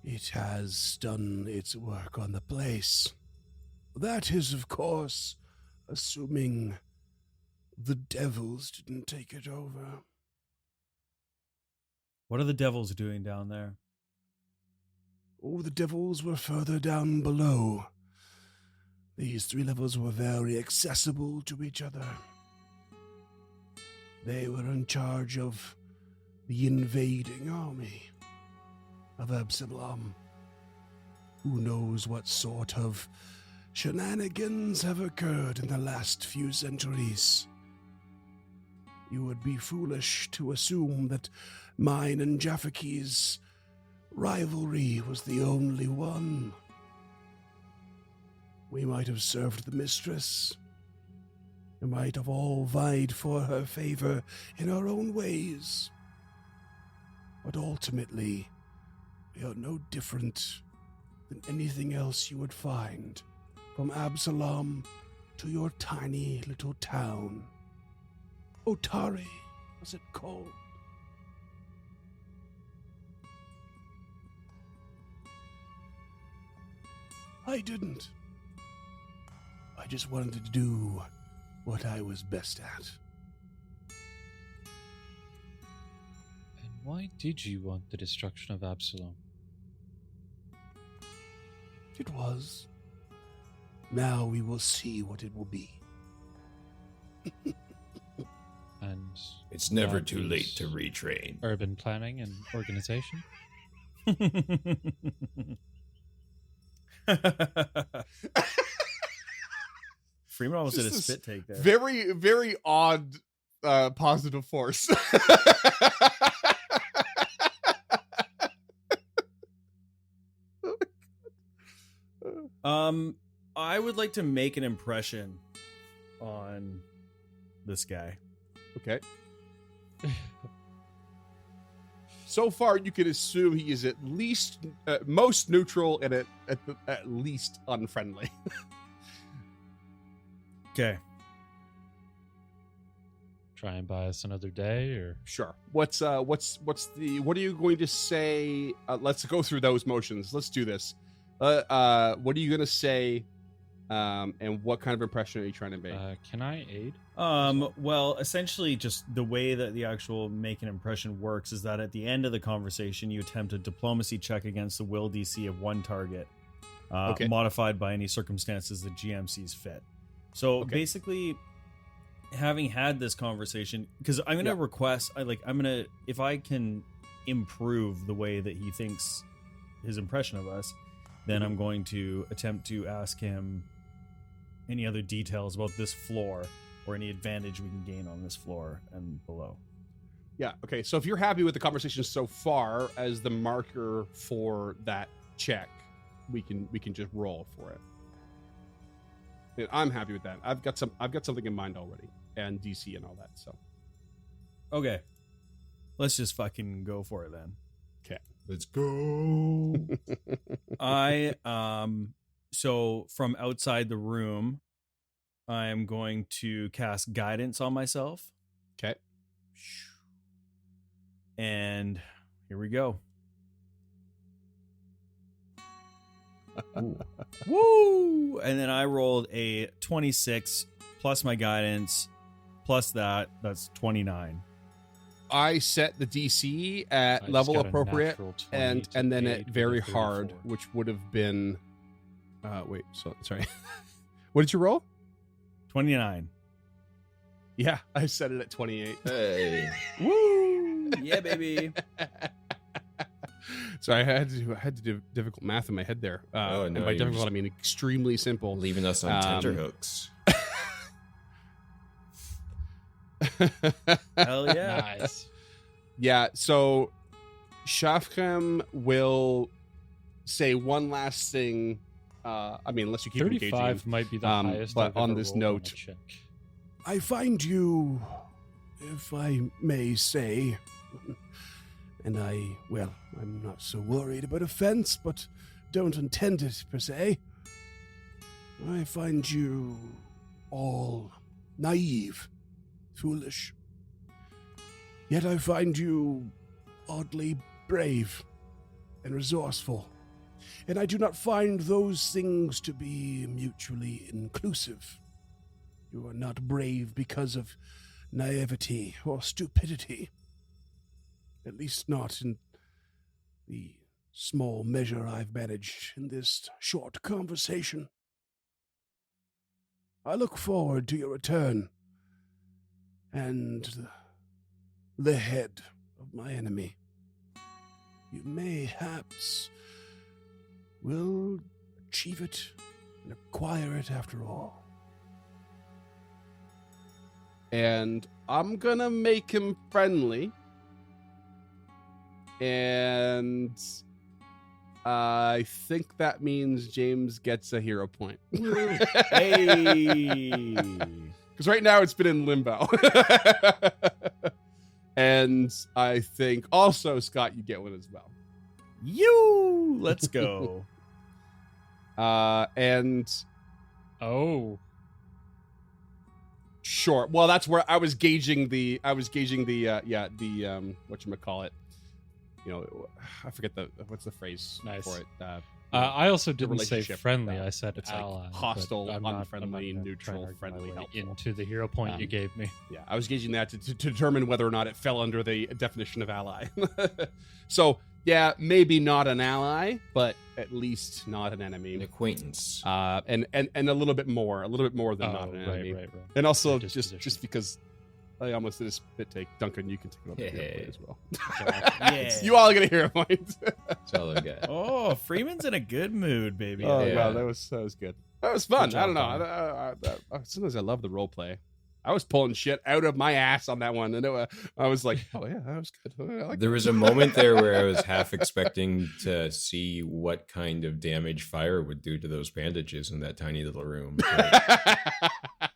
S1: it has done its work on the place. That is, of course, assuming the devils didn't take it over.
S3: What are the devils doing down there?
S1: Oh, the devils were further down below. These 3 levels were very accessible to each other. They were in charge of the invading army of Absalom. Who knows what sort of shenanigans have occurred in the last few centuries. You would be foolish to assume that mine and Jaffaki's rivalry was the only one. We might have served the mistress. We might have all vied for her favor in our own ways. But ultimately, we are no different than anything else you would find, from Absalom to your tiny little town. Otari, was it called? I didn't. I just wanted to do what I was best at.
S6: And why did you want the destruction of Absalom?
S1: It was. Now we will see what it will be.
S6: And
S5: it's never
S6: that
S5: too late
S6: is
S5: to retrain.
S6: urban planning and organization.
S3: Freeman almost did a
S4: Just
S3: spit take there.
S4: very, very odd positive force.
S3: I would like to make an impression on this guy.
S4: Okay. so far you can assume he is at least most neutral and at least unfriendly.
S3: Okay.
S6: Try and buy us another day, or
S4: Sure. What are you going to say? Let's go through those motions. Let's do this. What are you going to say? And what kind of impression are you trying to make?
S6: can I aid?
S3: Well, essentially just the way that the actual make an impression works is that at the end of the conversation, you attempt a diplomacy check against the will DC of one target,
S4: Okay.
S3: modified by any circumstances the GM sees fit. So
S4: Okay.
S3: basically, having had this conversation, because I'm gonna request, if I can improve the way that he thinks his impression of us, then I'm going to attempt to ask him any other details about this floor or any advantage we can gain on this floor and below.
S4: Yeah. Okay. So if you're happy with the conversation so far as the marker for that check, we can just roll for it. And I'm happy with that. I've got something in mind already, and DC and all that. So
S3: Okay. Let's just fucking go for it then.
S5: Let's go.
S3: So from outside the room, I am going to cast guidance on myself.
S4: Okay.
S3: And here we go. Woo! And then I rolled a 26 plus my guidance plus that's 29.
S4: I set the DC at
S6: I
S4: level
S6: just got a
S4: appropriate
S6: natural 20
S4: and
S6: to
S4: then
S6: aid
S4: at
S6: with
S4: very
S6: a
S4: hard,
S6: 34.
S4: which would have been sorry. What did you roll?
S3: 29.
S4: Yeah, I set it at 28.
S5: Hey.
S3: Woo! Yeah, baby.
S4: So I had to do difficult math in my head there.
S5: Oh,
S4: and
S5: no,
S4: by
S5: you
S4: difficult,
S5: just-
S4: I mean extremely simple.
S5: Leaving us on tenterhooks.
S3: Hell yeah.
S6: Nice.
S4: Yeah, so Shafram will say one last thing. Unless you keep engaging.
S6: 35 might be the highest.
S4: but
S6: I've
S4: on
S6: ever
S4: this
S6: rolled
S4: note-
S6: a check.
S1: I find you, if I may say, and I'm not so worried about offense, but don't intend it per se. I find you all naive, foolish. Yet I find you oddly brave and resourceful. And I do not find those things to be mutually inclusive. You are not brave because of naivety or stupidity. At least not in the small measure I've managed in this short conversation. I look forward to your return and the head of my enemy. You mayhaps will achieve it and acquire it after all.
S4: And I'm gonna make him friendly. And I think that means James gets a hero point.
S3: Hey.
S4: Because right now it's been in limbo. And I think also, Scott, you get one as well.
S3: Let's go.
S4: And
S6: Oh,
S4: sure. Well, that's where I was gauging the whatchamacallit. You know, I forget what's the phrase
S6: Nice.
S4: for it.
S6: I also didn't say
S4: relationship,
S6: friendly. I said
S4: it's like
S6: ally. but
S4: hostile,
S6: I'm not
S4: unfriendly,
S6: gonna
S4: neutral,
S6: try to
S4: friendly,
S6: argue my way
S4: helpful.
S6: into the hero point you gave me.
S4: Yeah, I was gauging that to determine whether or not it fell under the definition of ally. So, yeah, maybe not an ally, but at least not an
S5: An
S4: enemy.
S5: acquaintance.
S4: And a little bit more than not an enemy.
S6: right.
S4: And also,
S6: Your
S4: just
S6: disposition.
S4: because I almost did a spit take, Duncan, you can take it up
S5: Hey.
S4: as well.
S3: Yeah.
S4: You all get a hero point.
S5: That's all I got.
S3: Oh, Freeman's in a good mood, baby.
S4: Oh
S5: Yeah.
S4: wow, that was good. That was fun.
S6: Good
S4: I don't
S6: job,
S4: know. Sometimes I love the role play. I was pulling shit out of my ass on that one, and I was like, "Oh yeah, that was good." I like
S5: There was a moment there where I was half expecting to see what kind of damage fire would do to those bandages in that tiny little room. But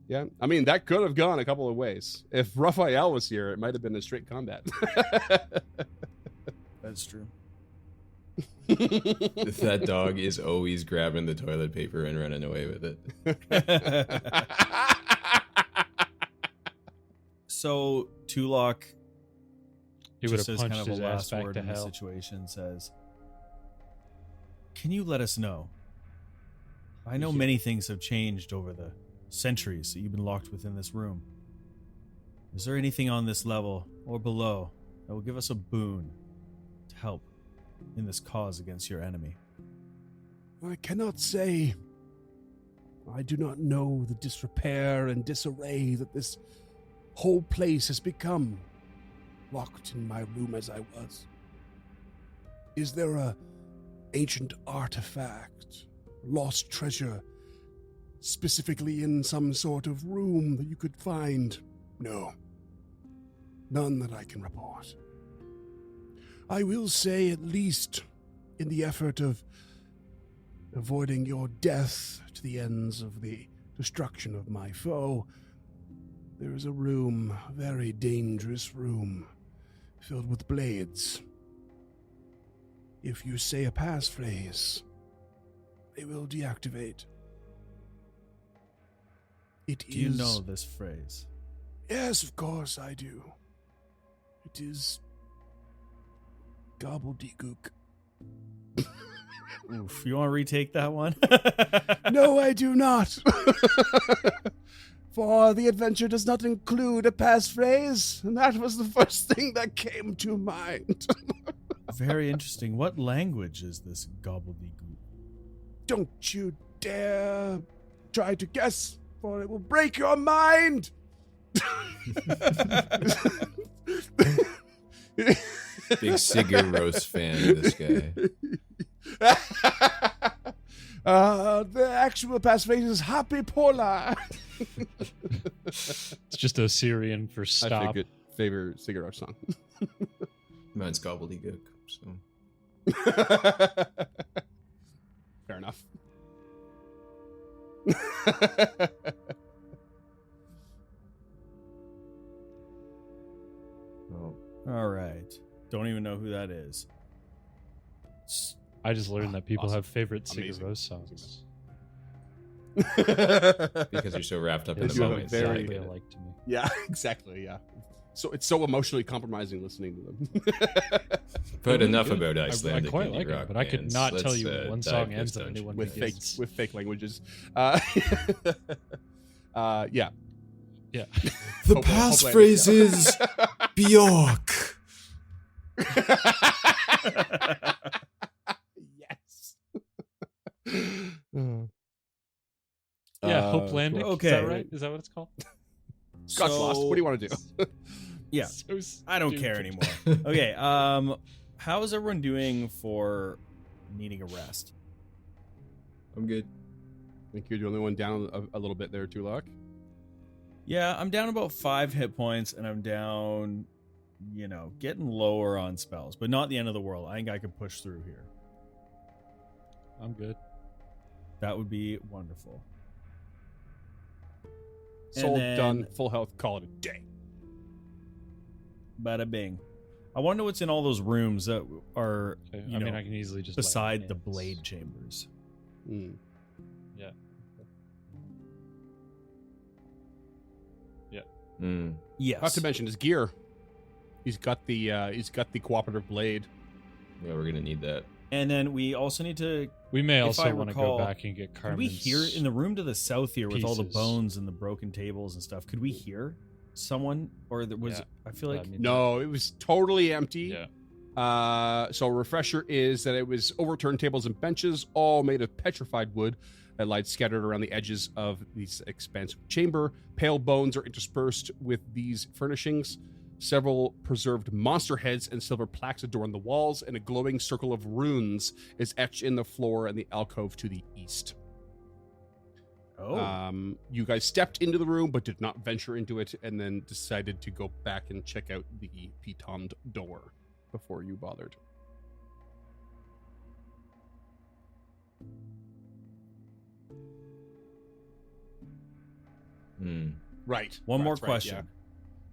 S4: Yeah, I mean, that could have gone a couple of ways. If Raphael was here, it might have been a straight combat.
S3: That's true.
S5: That dog is always grabbing the toilet paper and running away with it.
S3: So Tulok,
S6: He would
S3: just
S6: have
S3: as
S6: punched
S3: kind of a
S6: his ass
S3: last
S6: back
S3: word
S6: to
S3: in the
S6: hell.
S3: situation, says, "Can you let us know? I know many things have changed over the centuries that you've been locked within this room. Is there anything on this level or below that will give us a boon to help in this cause against your enemy?"
S1: I cannot say. I do not know the disrepair and disarray that this whole place has become, locked in my room as I was. Is there a ancient artifact, lost treasure, specifically in some sort of room that you could find? No. None that I can report. I will say, at least in the effort of avoiding your death to the ends of the destruction of my foe, there is a room, a very dangerous room, filled with blades. If you say a passphrase, they will deactivate.
S3: Do you know this phrase?
S1: Yes, of course I do. It is Gobbledigook.
S3: Oof, you want to retake that one?
S1: No, I do not. For the adventure does not include a passphrase, and that was the first thing that came to mind.
S3: Very interesting. What language is this gobbledygook?
S1: Don't you dare try to guess, for it will break your mind.
S5: Big Sigur Rós fan, this guy.
S1: The actual passphrase is Happy Pola.
S6: It's just Osirian for
S4: I
S6: stop.
S4: favorite cigarette song.
S5: Mine's Gobbledigook, so.
S4: Fair enough.
S5: Oh.
S3: All right. Don't even know who that is.
S6: I just learned that people
S4: Awesome.
S6: have favorite Sigur
S4: Amazing.
S6: Rós songs.
S5: Because you're so wrapped up in
S6: It's
S5: the
S4: you have a
S5: moment.
S4: very-
S6: exactly
S5: Get it.
S6: alike to me.
S4: Yeah, exactly. Yeah. So it's so emotionally compromising listening to them.
S5: But
S6: Really
S5: enough
S6: good.
S5: about
S6: I
S5: Icelandic
S6: quite
S5: indie
S6: like it,
S5: rock
S6: but I could
S5: bands.
S6: not tell
S5: Let's,
S6: you when one
S5: dive
S6: song
S5: this
S6: ends and
S5: dungeon.
S6: anyone
S4: with
S6: begins.
S4: fake languages. Yeah.
S6: Yeah.
S5: The
S4: Hope-
S5: passphrase
S4: hopefully I
S5: is Bjork.
S4: Yes.
S6: Yeah,
S4: Uh,
S6: Hopelandic.
S3: cool.
S6: Is
S3: Okay.
S6: that right? Is that what it's called?
S4: Got lost. What do you want to do?
S3: Yeah,
S6: So
S3: I don't care
S6: stupid.
S3: anymore. Okay, how is everyone doing for needing a rest?
S5: I'm good.
S4: I think you're the only one down a little bit there, Tulok.
S3: Yeah, I'm down about 5 hit points, and I'm down, getting lower on spells, but not the end of the world. I think I could push through here.
S6: I'm good.
S3: That would be wonderful.
S4: Soul
S3: then-
S4: done. Full health. Call it a day.
S3: Bada bing. I wonder what's in all those rooms that are,
S6: I mean, I can easily just lay
S3: beside the
S6: hands.
S3: blade chambers.
S4: Mm.
S6: Yeah.
S5: Mm.
S3: Yes.
S4: Not to mention his gear. He's got the cooperative blade.
S5: Yeah, we're gonna need that.
S3: And then we also need to.
S6: We may
S3: If
S6: also
S3: I
S6: want to
S3: recall,
S6: go back and get
S3: Could
S6: Carmen's.
S3: we hear in the room to the south here with all the
S6: pieces.
S3: bones and the broken tables and stuff? Could we hear someone, or there was?
S6: Yeah.
S3: I feel like
S6: I mean,
S4: No, it was totally empty.
S6: Yeah.
S4: So a refresher is that it was overturned tables and benches, all made of petrified wood, that lied scattered around the edges of this expansive chamber. Pale bones are interspersed with these furnishings. Several preserved monster heads and silver plaques adorn the walls, and a glowing circle of runes is etched in the floor and the alcove to the east.
S3: oh,
S4: You guys stepped into the room but did not venture into it, and then decided to go back and check out the pitoned door before you bothered. Right.
S3: One more
S4: That's right,
S3: question.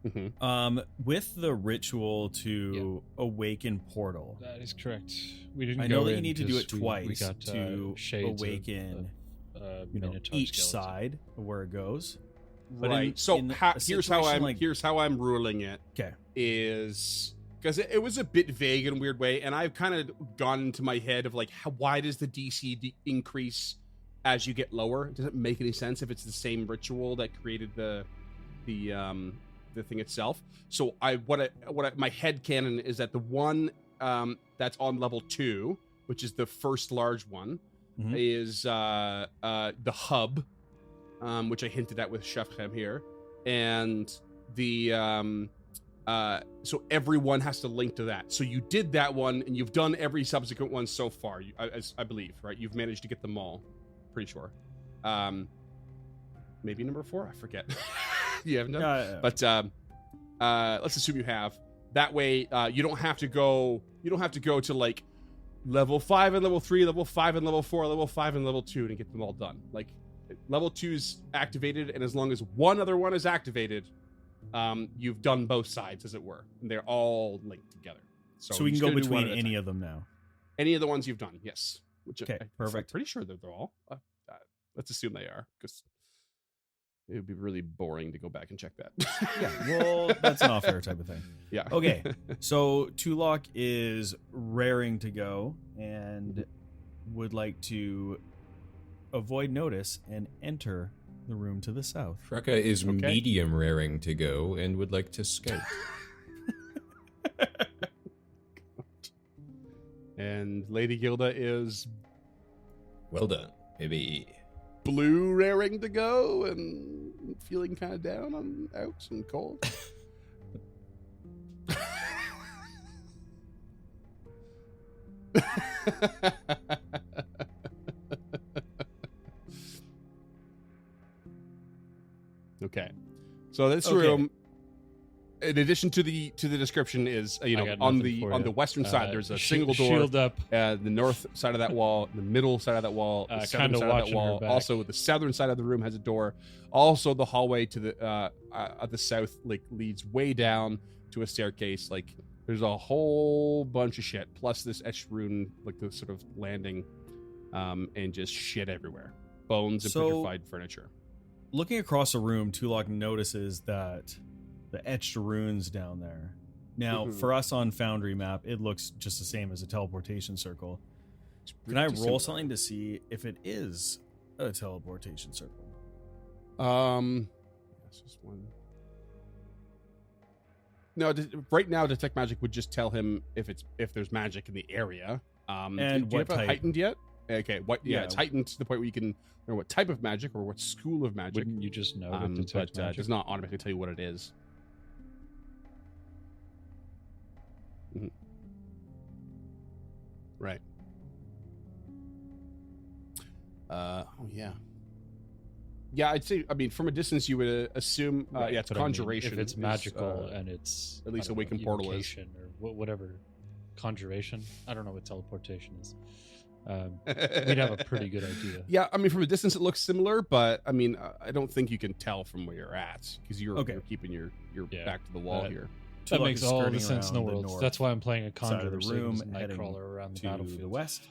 S4: yeah. Mhm.
S3: With the ritual to awaken portal,
S6: That is correct. We didn't.
S3: I
S6: go
S3: know that you
S6: in
S3: need to do
S6: 'cause
S3: it
S6: we
S3: twice
S6: got,
S3: to
S6: shades
S3: awaken,
S6: of
S3: each
S6: skeleton.
S3: side of where it goes. But
S4: Right. So
S3: in a
S4: here's how
S3: situation
S4: I'm
S3: like-
S4: here's how I'm ruling it.
S3: Okay.
S4: Is because it was a bit vague in a weird way, and I've kind of gone into my head of like, why does the DC increase as you get lower? It doesn't make any sense if it's the same ritual that created the thing itself. So my head canon is that the one that's on level 2, which is the first large one, is the hub, which I hinted at with Chefchem here, and the so everyone has to link to that. So you did that one, and you've done every subsequent one so far. I believe, right? You've managed to get them all. Pretty sure. Maybe number 4. I forget. You haven't done, but let's assume you have. That way, you don't have to go. You don't have to go to like level 5 and level 3, level 5 and level 4, level 5 and level 2 to get them all done. Like level 2's activated, and as long as one other one is activated, you've done both sides, as it were, and they're all linked together.
S3: So we can go between any of them now.
S4: Any of the ones you've done, yes. Which
S3: Okay,
S4: I'm
S3: perfect.
S4: pretty sure that they're all. Let's assume they are, because it would be really boring to go back and check that.
S3: Yeah, well, that's an off-air type of thing.
S4: Yeah.
S3: Okay, so Tulok is raring to go and would like to avoid notice and enter the room to the south.
S7: Freka is medium raring to go and would like to scout.
S4: And Lady Gilda is
S7: Well done, maybe.
S4: blue raring to go and feeling kind of down on out and cold. Okay, so this room, in addition to the description, is on the western side there's a single door.
S6: Shield up.
S4: The north side of that wall, the middle side of that wall, the southern side of that wall. Also, the southern side of the room has a door. Also, the hallway to the south leads way down to a staircase. Like, there's a whole bunch of shit. Plus this etched rune, like the sort of landing, and just shit everywhere. Bones and petrified furniture.
S3: Looking across the room, Tulok notices that the etched runes down there. Now, for us on Foundry map, it looks just the same as a teleportation circle. Can I roll something to see if it is a teleportation circle?
S4: That's just one. No, right now Detect Magic would just tell him if there's magic in the area.
S3: And
S4: do you
S3: what
S4: have it
S3: type?
S4: heightened yet? Okay,
S3: Yeah.
S4: it's heightened to the point where you can learn what type of magic or what school of magic.
S6: Wouldn't you just know?
S4: But it does not automatically tell you what it is. Right. Yeah. Yeah, I'd say. I mean, from a distance, you would assume.
S6: Right,
S4: Yeah, it's
S6: but I mean,
S4: conjuration.
S6: if it's
S4: is,
S6: magical and it's
S4: at least
S6: I don't know,
S4: Awaken Portal is.
S6: evocation or whatever, conjuration. I don't know what teleportation is. We'd have a pretty good idea.
S4: Yeah, I mean, from a distance, it looks similar, but I mean, I don't think you can tell from where you're at because you're keeping your back to the wall here.
S6: That
S3: Tulok
S6: makes
S3: is
S6: all the
S3: skirting
S6: sense in the
S3: around
S6: world.
S3: north
S6: That's why I'm playing a
S3: side of
S6: conjurer
S3: the
S6: so he
S3: room,
S6: doesn't
S3: heading
S6: Nightcrawler around the
S3: to
S6: battlefield.
S3: the west.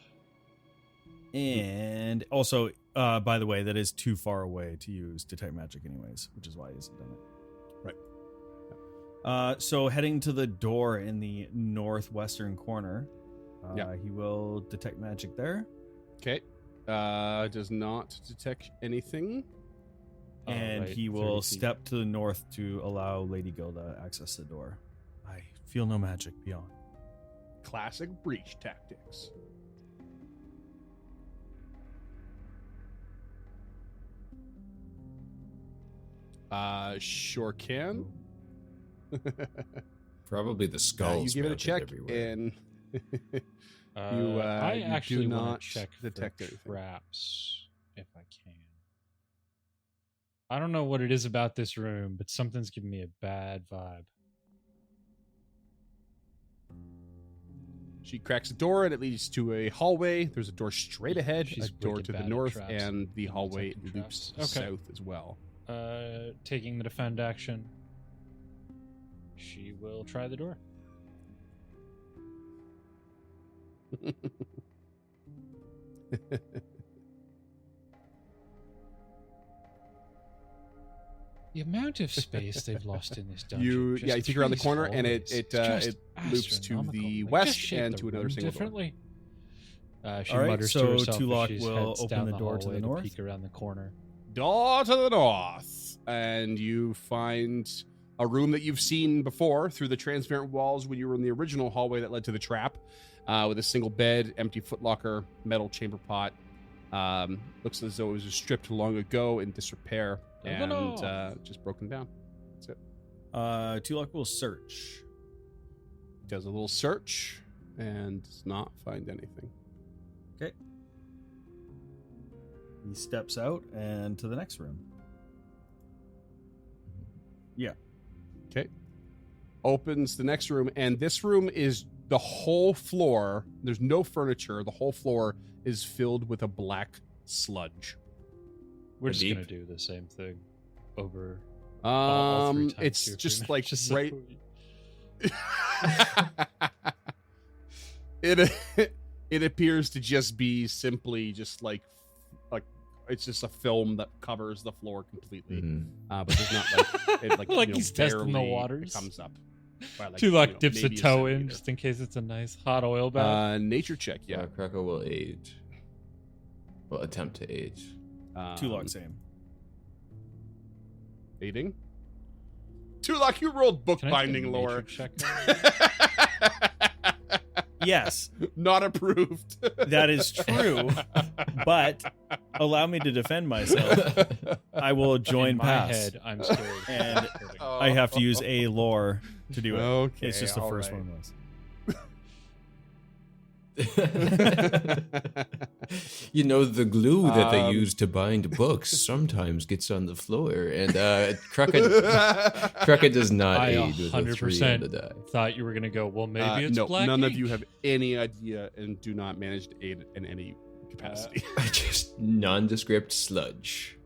S3: And also, by the way, that is too far away to use Detect Magic anyways, which is why he hasn't done it. Right. So heading to the door in the northwestern corner, he will Detect Magic there.
S4: Okay. Does not detect anything.
S3: And he will step to the north to allow Lady Gilda access the door. I feel no magic beyond.
S4: Classic breach tactics. Sure can.
S7: Probably the skulls.
S4: You give it a check,
S7: everywhere.
S4: and
S6: I actually
S4: do
S6: want
S4: not
S6: to check
S4: detect
S6: for
S4: anything.
S6: traps if I can. I don't know what it is about this room, but something's giving me a bad vibe.
S4: She cracks the door, and it leads to a hallway. There's a door straight ahead,
S6: She's
S4: a door
S6: wicked
S4: to the
S6: bad at
S4: north,
S6: traps
S4: and the hallway
S6: detecting
S4: loops
S6: traps. Okay.
S4: south as well.
S6: taking the defend action, she will try the door. The amount of space they've lost in this dungeon.
S4: You take her around the corner, and it loops to
S6: astronomical.
S4: the
S6: Like,
S4: west
S6: just shape
S4: and
S6: the
S4: to another
S6: room
S4: single door.
S6: differently. She
S3: All right,
S6: mutters
S3: so
S6: to herself
S3: Tulok
S6: as she
S3: will
S6: heads
S3: open
S6: down
S3: the door to the
S6: hallway
S3: north.
S6: peek around the corner.
S4: Door to the north, and you find a room that you've seen before through the transparent walls when you were in the original hallway that led to the trap, with a single bed, empty footlocker, metal chamber pot. Looks as though it was stripped long ago in disrepair and just broken down. That's it.
S3: Tulok will search.
S4: Does a little search and does not find anything.
S3: Okay. He steps out and to the next room. Yeah.
S4: Okay. Opens the next room, and this room is the whole floor. There's no furniture. The whole floor is filled with a black sludge.
S6: We're just
S7: Deep.
S6: gonna do the same thing over. all three times
S4: It's
S6: here,
S4: just
S6: pretty
S4: like
S6: much, so
S4: right. It appears to just be simply just like it's just a film that covers the floor completely. But there's not like
S6: Like he's testing the
S4: barely
S6: waters.
S4: It comes up. By, like,
S6: Tulok dips a
S4: maybe
S6: toe in
S4: centimeter.
S6: just in case it's a nice hot oil bath.
S4: Nature check, yeah.
S7: Krakow will aid. Will attempt to aid.
S3: Tulok, same.
S4: Aiding. Tulok, you rolled
S6: Can I take a
S4: bookbinding
S6: nature
S4: lore.
S6: check?
S3: Yes,
S4: Not approved.
S3: that is true. But allow me to defend myself. I will join
S6: In my
S3: pass.
S6: head, I'm scared.
S3: And I have to use a lore to do it.
S4: Okay,
S3: It's just the
S4: all
S3: first
S4: right.
S3: one was.
S7: You know, the glue that they
S4: Um,
S7: use to bind books sometimes gets on the floor, and Kraka does not
S6: I
S7: aid with a 3 on the
S6: 100%
S7: die.
S6: thought you were gonna go. Well, maybe it's
S4: no,
S6: black.
S4: none of
S6: ink.
S4: you have any idea and do not manage to aid in any capacity.
S7: Just nondescript sludge.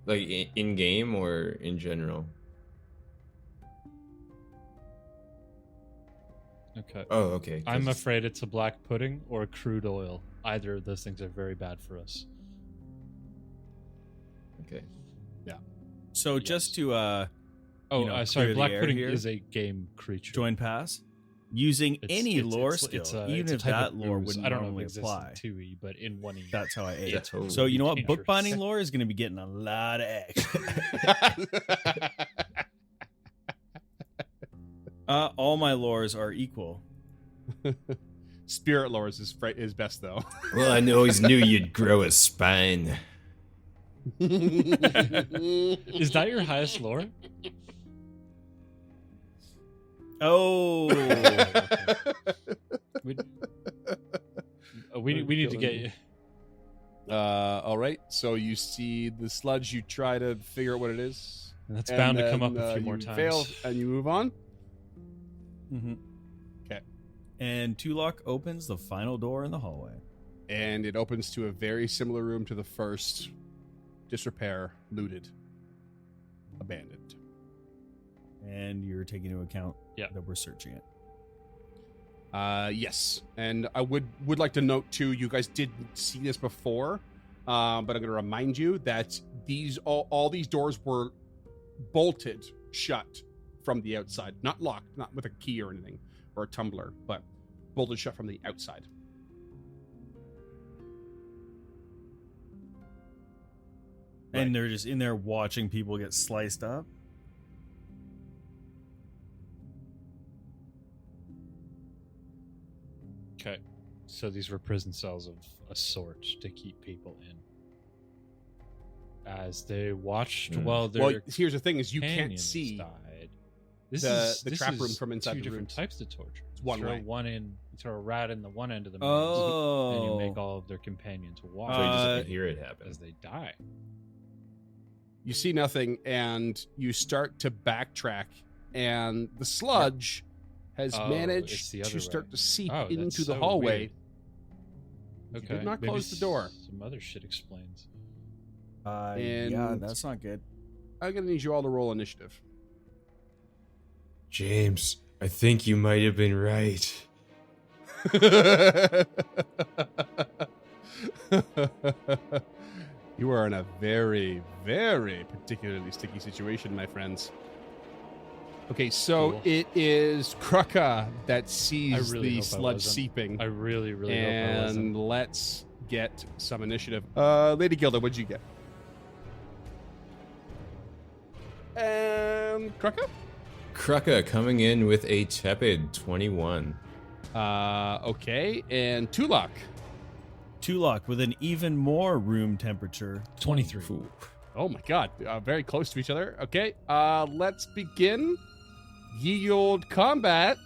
S7: Like in game or in general?
S6: Okay.
S7: Oh, okay.
S6: I'm
S7: 'cause-
S6: afraid it's a black pudding or crude oil. Either of those things are very bad for us.
S7: Okay.
S3: So just to
S6: Oh,
S3: clear
S6: sorry.
S3: the
S6: Black
S3: air
S6: pudding
S3: here.
S6: is a game creature.
S3: join pass, using any lore
S6: it's
S3: skill,
S6: a-
S3: even
S6: it's a
S3: if
S6: type
S3: that
S6: of
S3: lore
S6: ooze.
S3: wouldn't
S6: I don't know
S3: normally
S6: if it exists
S3: apply.
S6: in 2e, but in 1e.
S3: That's how I ate.
S7: Yeah, totally.
S3: So you know what?
S6: Dangerous.
S3: Bookbinding lore is going to be getting a lot of action. All my lores are equal.
S4: Spirit lore is best though.
S7: Well, I always knew you'd grow a spine.
S6: Is that your highest lore?
S3: Oh,
S6: We need to get you.
S4: All right. So you see the sludge. You try to figure out what it is.
S6: And that's
S4: and
S6: bound to come up
S4: then,
S6: a few more
S4: you
S6: times.
S4: Fail and you move on.
S3: mm-hmm.
S4: Okay.
S3: And Tulok opens the final door in the hallway.
S4: And it opens to a very similar room to the first. Disrepair, looted, abandoned.
S3: And you're taking into account
S6: Yeah.
S3: that we're searching it.
S4: Yes, and I would like to note too. You guys did see this before, but I'm going to remind you that all these doors were bolted shut from the outside, not locked, not with a key or anything or a tumbler, but bolted shut from the outside.
S3: And they're just in there watching people get sliced up.
S6: Okay. So these were prison cells of a sort to keep people in. As they watched while their
S4: Well, here's the thing: is you can't
S6: companions
S4: see.
S6: died.
S4: the trap room
S6: is
S4: from inside
S6: two
S4: the
S6: different
S4: rooms.
S6: types of torture.
S4: It's one
S6: you throw
S4: way.
S6: one in, you throw a rat in the one end of the maze,
S3: Oh.
S6: and you make all of their companions watch
S7: So you just
S3: Uh,
S7: hear it happen.
S6: as they die.
S4: You see nothing, and you start to backtrack, and the sludge has
S6: Oh, it's
S4: managed
S6: the
S4: to
S6: other
S4: start
S6: way.
S4: to seep
S6: Oh, that's
S4: into the
S6: so
S4: hallway.
S6: weird. Okay.
S4: did not
S6: Maybe
S4: close the door.
S6: Some other shit explains.
S3: Yeah, that's not good.
S4: I'm gonna need you all to roll initiative.
S7: James, I think you might have been right.
S4: You are in a very, very particularly sticky situation, my friends. Okay, so
S6: Cool.
S4: it is Krucka that
S6: I
S4: sees
S6: really
S4: the
S6: hope I
S4: sludge
S6: wasn't.
S4: seeping.
S6: I really, really hope I wasn't.
S4: And let's get some initiative. Lady Gilda, what'd you get? And Krucka?
S7: Krucka coming in with a tepid 21.
S4: Okay, and Tulak.
S3: Tulok with an even more room temperature.
S6: 23.
S7: Ooh.
S4: Oh my god, very close to each other. Okay, let's begin ye old combat,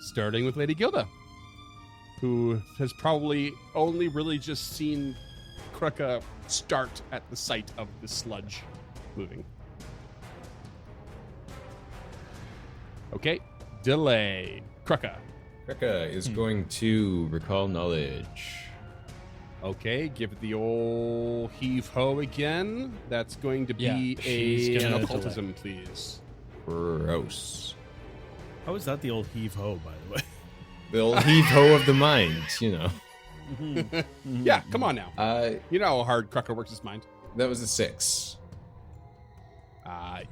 S4: starting with Lady Gilda, who has probably only really just seen Krucka start at the sight of the sludge moving. Okay, delay. Krucka.
S7: Krucka is going to recall knowledge.
S4: Okay, give it the old heave-ho again. That's going to
S6: Yeah,
S4: be
S6: she's
S4: an
S6: gonna
S4: occultism, please.
S7: Gross.
S3: How is that the old heave ho, by the way?
S7: The old heave-ho of the mind, you know.
S4: Yeah, come on now. You know how hard Krucka works his mind.
S7: That was a 6.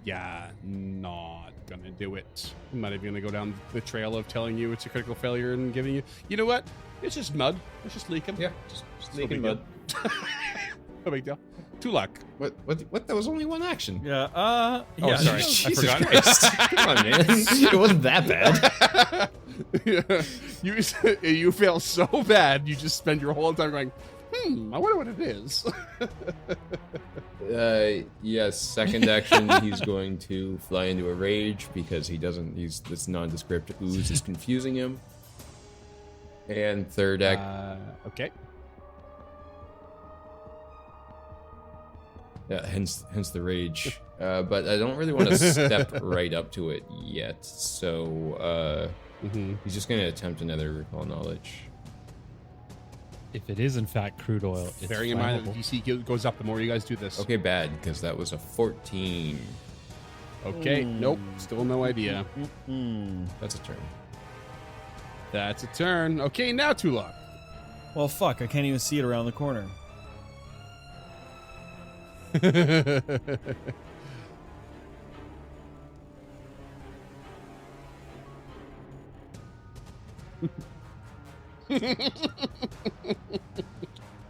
S4: Yeah, not gonna do it. I'm not even gonna go down the trail of telling you it's a critical failure and giving you. You know what? It's just mud. It's just leaking.
S7: Yeah, just
S4: No
S7: leaking
S4: big
S7: mud.
S4: deal. No big deal. Tulak.
S7: What? That was only one action.
S3: Yeah,
S4: Oh,
S3: yeah,
S4: sorry.
S3: no,
S4: I
S7: Jesus
S4: forgot.
S7: Christ. Come on, man. It wasn't that bad.
S4: You fail so bad, you just spend your whole time going, I wonder what it is.
S7: Yes, second action, he's going to fly into a rage because this nondescript ooze is confusing him. And third act,
S4: Okay.
S7: yeah, hence the rage. But I don't really want to step right up to it yet, so he's just going to attempt another recall knowledge.
S6: If it is in fact crude oil, it's
S4: Bearing in mind that
S6: flammable.
S4: the DC goes up the more you guys do this.
S7: Okay, bad, because that was a 14.
S4: Okay. Nope. Still no idea.
S7: That's a turn.
S4: That's a turn. Okay, now Tulak.
S3: Well, fuck, I can't even see it around the corner.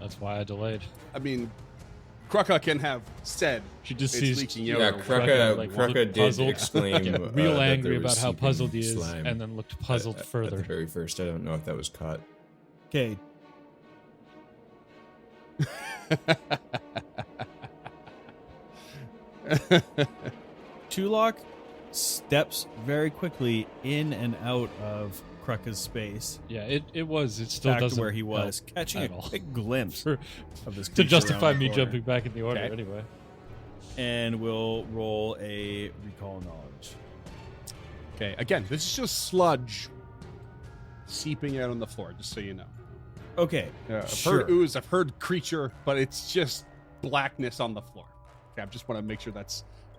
S6: That's why I delayed.
S4: I mean, Krucka can have said
S6: She just
S4: it's
S6: sees
S4: leaking
S7: Yeah,
S4: out.
S7: Krucka did
S6: puzzled,
S7: exclaim
S6: get real
S7: that
S6: angry
S7: there was
S6: about how
S7: seeping
S6: puzzled he is,
S7: slime
S6: and then looked puzzled
S7: at
S6: further.
S7: the very first. I don't know if that was caught.
S3: Okay, Tulok steps very quickly in and out of Krucka's space.
S6: Yeah, it was. It still
S3: Back
S6: doesn't
S3: to where he was,
S6: help
S3: catching
S6: at
S3: a
S6: all.
S3: quick glimpse
S6: For-
S3: of this
S6: to
S3: creature
S6: justify
S3: around the
S6: me
S3: corner.
S6: jumping back in the order
S4: Okay.
S6: anyway.
S3: And we'll roll a recall knowledge.
S4: Okay, again, this is just sludge seeping out on the floor, just so you know.
S3: Okay,
S4: I've
S3: sure.
S4: heard ooze, I've heard creature, but it's just blackness on the floor. Okay, I just want to make sure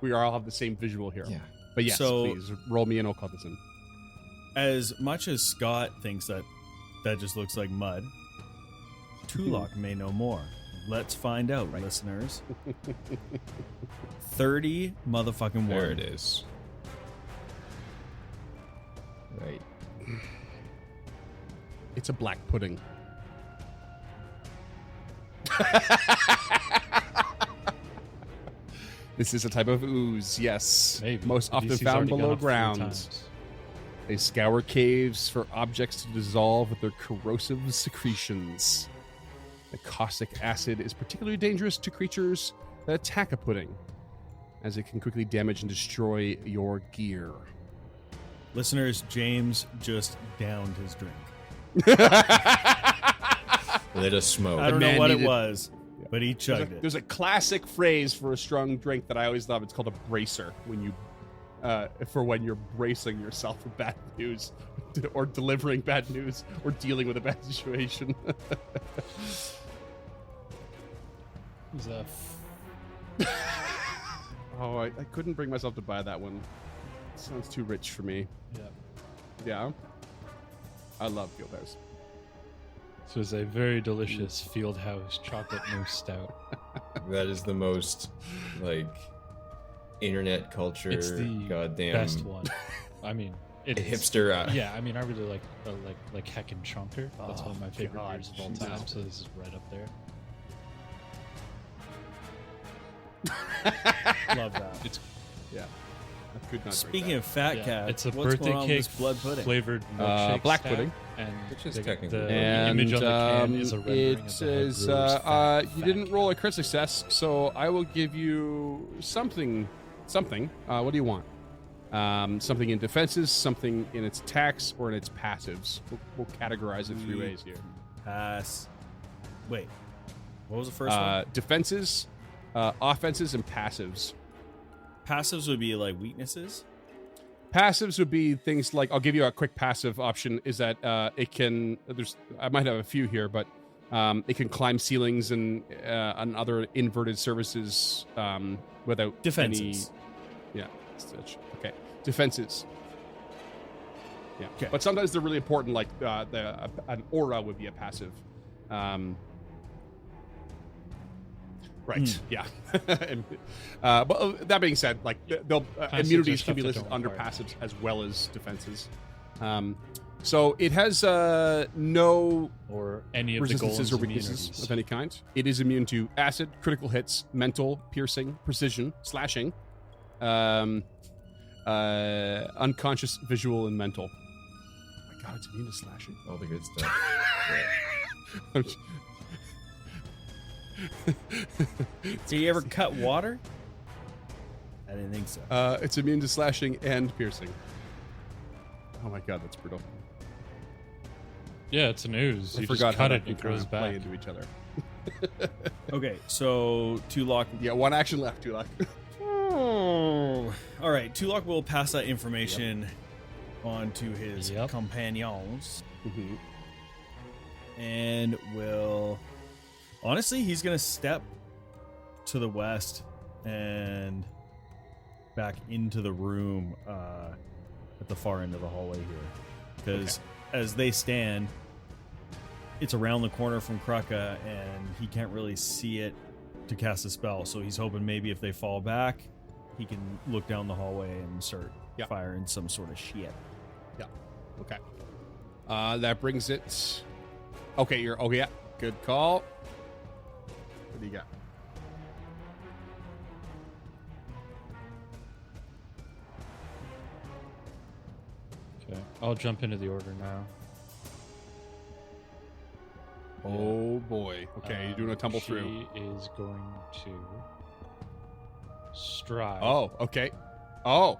S4: we all have the same visual here.
S7: Yeah.
S4: But yes,
S3: So-
S4: please roll me an occultism.
S3: As much as Scott thinks that just looks like mud, Tulok may know more. Let's find out, listeners. 30 motherfucking
S7: There
S3: one.
S7: it is. Right.
S4: It's a black pudding. This is a type of ooze, yes.
S6: Maybe.
S4: Most
S6: The
S4: often
S6: DC's
S4: found
S6: already gone
S4: below
S6: up 3
S4: ground.
S6: times.
S4: They scour caves for objects to dissolve with their corrosive secretions. The caustic acid is particularly dangerous to creatures that attack a pudding, as it can quickly damage and destroy your gear.
S3: Listeners, James just downed his drink.
S7: Let us smoke.
S3: I don't know
S4: man
S3: what
S4: needed-
S3: it was, but he chugged it.
S4: There's a classic phrase for a strong drink that I always love. It's called a bracer. When you for when you're bracing yourself for bad news, or delivering bad news, or dealing with a bad situation.
S6: Is that
S4: Oh, I couldn't bring myself to buy that one. It sounds too rich for me. Yeah. I love Fieldhouse.
S6: This was a very delicious Fieldhouse chocolate mousse stout.
S7: That is the most like internet culture.
S6: It's the
S7: goddamn
S6: best one. I mean, it's
S7: hipster.
S6: Yeah, I mean, I really like Heckin' Chunker. That's one of my favorite
S4: God,
S6: beers of all time. So this is right up there.
S3: Love that.
S6: It's
S4: Yeah. I could not
S3: Speaking
S4: drink
S3: of fat cat,
S6: it's a
S3: what's
S6: birthday
S3: going on with
S6: cake
S3: this blood pudding?
S6: flavored milkshake
S4: black
S6: stout,
S4: pudding.
S6: and
S7: Which is
S6: the
S7: technically
S6: the
S4: and
S6: image on the can is a rendering
S4: it
S6: of the
S4: says
S6: brewer's fat
S4: you didn't
S6: cat.
S4: roll a crit success, so I will give you something. What do you want? Something in defenses, something in its attacks, or in its passives. We'll categorize it three ways here.
S3: Pass. Wait. What was the first one?
S4: Defenses, offenses, and passives.
S3: Passives would be like weaknesses.
S4: Passives would be things like, I'll give you a quick passive option, is that it can, I might have a few here, but it can climb ceilings and other inverted surfaces without
S3: Defenses.
S4: Yeah, such. Okay. Defenses. Yeah.
S3: Okay.
S4: But sometimes they're really important, like an aura would be a passive. Right. Yeah. And, but that being said, like they'll
S6: Passives
S4: immunities
S6: are
S4: can be
S6: stuff that
S4: listed
S6: don't
S4: under
S6: require
S4: passives as well as defenses. So it has no
S6: or any of the
S4: resistances
S6: golems
S4: or weaknesses
S6: immunities.
S4: of any kind. It is immune to acid, critical hits, mental, piercing, precision, slashing, unconscious, visual, and mental. Oh my god, it's immune to slashing.
S7: all the good stuff.
S3: Do you ever cut water? I didn't think so.
S4: It's immune to slashing and piercing. Oh my god, that's brutal.
S6: Yeah, it's an ooze.
S4: I
S6: You
S4: forgot
S6: just
S4: how
S6: cut
S4: that
S6: it
S4: can
S6: and it
S4: kind
S6: grows
S4: of play
S6: back.
S4: into each other.
S3: Okay, so Tulok.
S4: Yeah, one action left, Tulak.
S3: Oh. All right, Tulok will pass that information on to his
S6: Yep.
S3: companions,
S4: Mm-hmm.
S3: and will. Honestly, he's gonna step to the west and back into the room at the far end of the hallway here, because as they stand, it's around the corner from Krucka, and he can't really see it to cast a spell. So he's hoping maybe if they fall back, he can look down the hallway and start firing some sort of shit.
S4: Yeah. Okay. That brings it. Okay, you're. Oh yeah, good call. What do you got?
S6: Okay, I'll jump into the order now.
S4: Oh boy. Okay, you're doing a tumble
S6: she
S4: through.
S6: is going to stride.
S4: Oh, okay. Oh,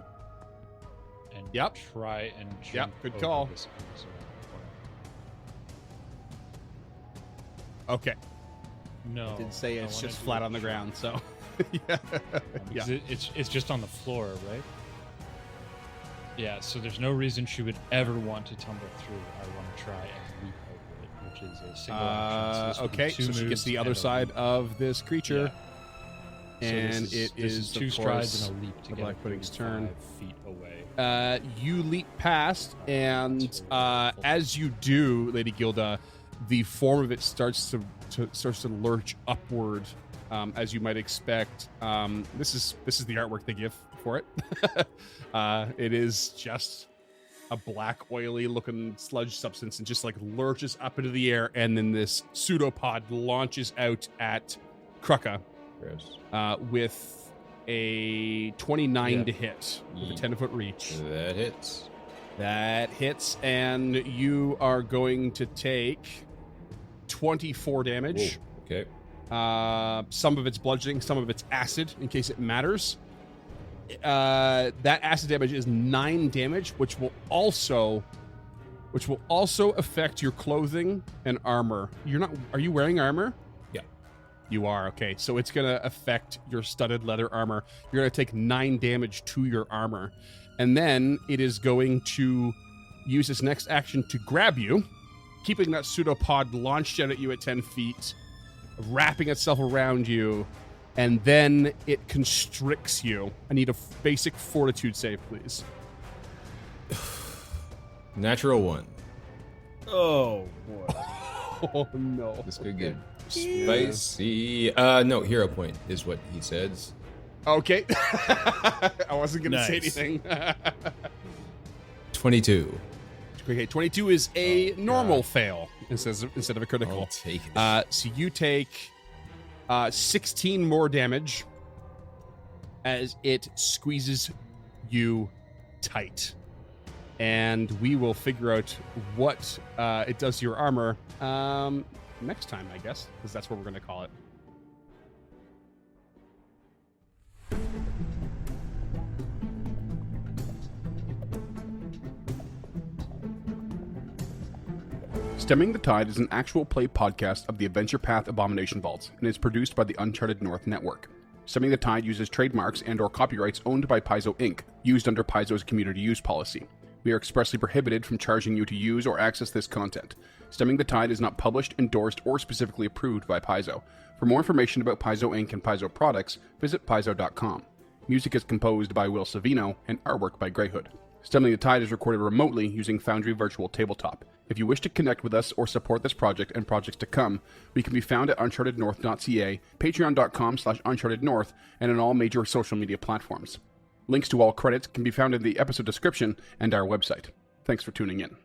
S6: and
S4: Yep.
S6: try and jump.
S4: Yep, good
S6: over
S4: call.
S6: this ooze around
S4: okay.
S6: the corner. No,
S4: I did say
S6: I
S4: it's
S6: wanna
S4: just
S6: do
S4: flat
S6: a
S4: on the
S6: jump.
S4: ground, so yeah. Yeah.
S6: Is it's just on the floor, right? Yeah, so there's no reason she would ever want to tumble through. I want to try and leap over it, which is a single action. So this would be
S4: Okay,
S6: 2
S4: so she gets
S6: moves
S4: the other
S6: and a
S4: side
S6: leap.
S4: of this creature,
S6: So
S4: and
S6: this
S4: it is
S6: two
S4: of
S6: strides
S4: course,
S6: and a leap to
S4: the
S6: get
S4: Black
S6: it
S4: Pudding's
S6: 35
S4: turn.
S6: feet away.
S4: You leap past, and
S6: So,
S4: as you do, Lady Gilda, the form of it starts to lurch upward, as you might expect. This is the artwork they give for it. It is just a black, oily looking sludge substance, and just like lurches up into the air, and then this pseudopod launches out at Krucka
S7: Gross.
S4: with a 29
S6: Yeah.
S4: to hit with a
S7: Yeet.
S4: 10-foot reach.
S7: That hits.
S4: That hits, and you are going to take 24 damage.
S7: Whoa. Okay.
S4: Some of it's bludgeoning, some of it's acid, in case it matters. That acid damage is 9 damage, which will also affect your clothing and armor. Are you wearing armor?
S7: Yeah.
S4: You are, okay. So it's going to affect your studded leather armor. You're going to take 9 damage to your armor. And then it is going to use its next action to grab you, keeping that pseudopod launched out at you at 10 feet, wrapping itself around you, and then it constricts you. I need a basic fortitude save, please.
S7: Natural 1.
S3: Oh, boy.
S4: Oh, no.
S7: This could get spicy. No, hero point is what he says.
S4: Okay. I wasn't going to say
S3: Nice.
S4: anything.
S7: 22.
S4: Okay, 22 is a normal fail instead of a critical.
S7: I'll take it.
S4: So you take 16 more damage as it squeezes you tight. And we will figure out what it does to your armor next time, I guess, because that's what we're going to call it. Stemming the Tide is an actual play podcast of the Adventure Path Abomination Vaults and is produced by the Uncharted North Network. Stemming the Tide uses trademarks and/or copyrights owned by Paizo Inc., used under Paizo's community use policy. We are expressly prohibited from charging you to use or access this content. Stemming the Tide is not published, endorsed, or specifically approved by Paizo. For more information about Paizo Inc. and Paizo products, visit paizo.com. Music is composed by Will Savino and artwork by Greyhood. Stemming the Tide is recorded remotely using Foundry Virtual Tabletop. If you wish to connect with us or support this project and projects to come, we can be found at unchartednorth.ca, patreon.com/unchartednorth, and on all major social media platforms. Links to all credits can be found in the episode description and our website. Thanks for tuning in.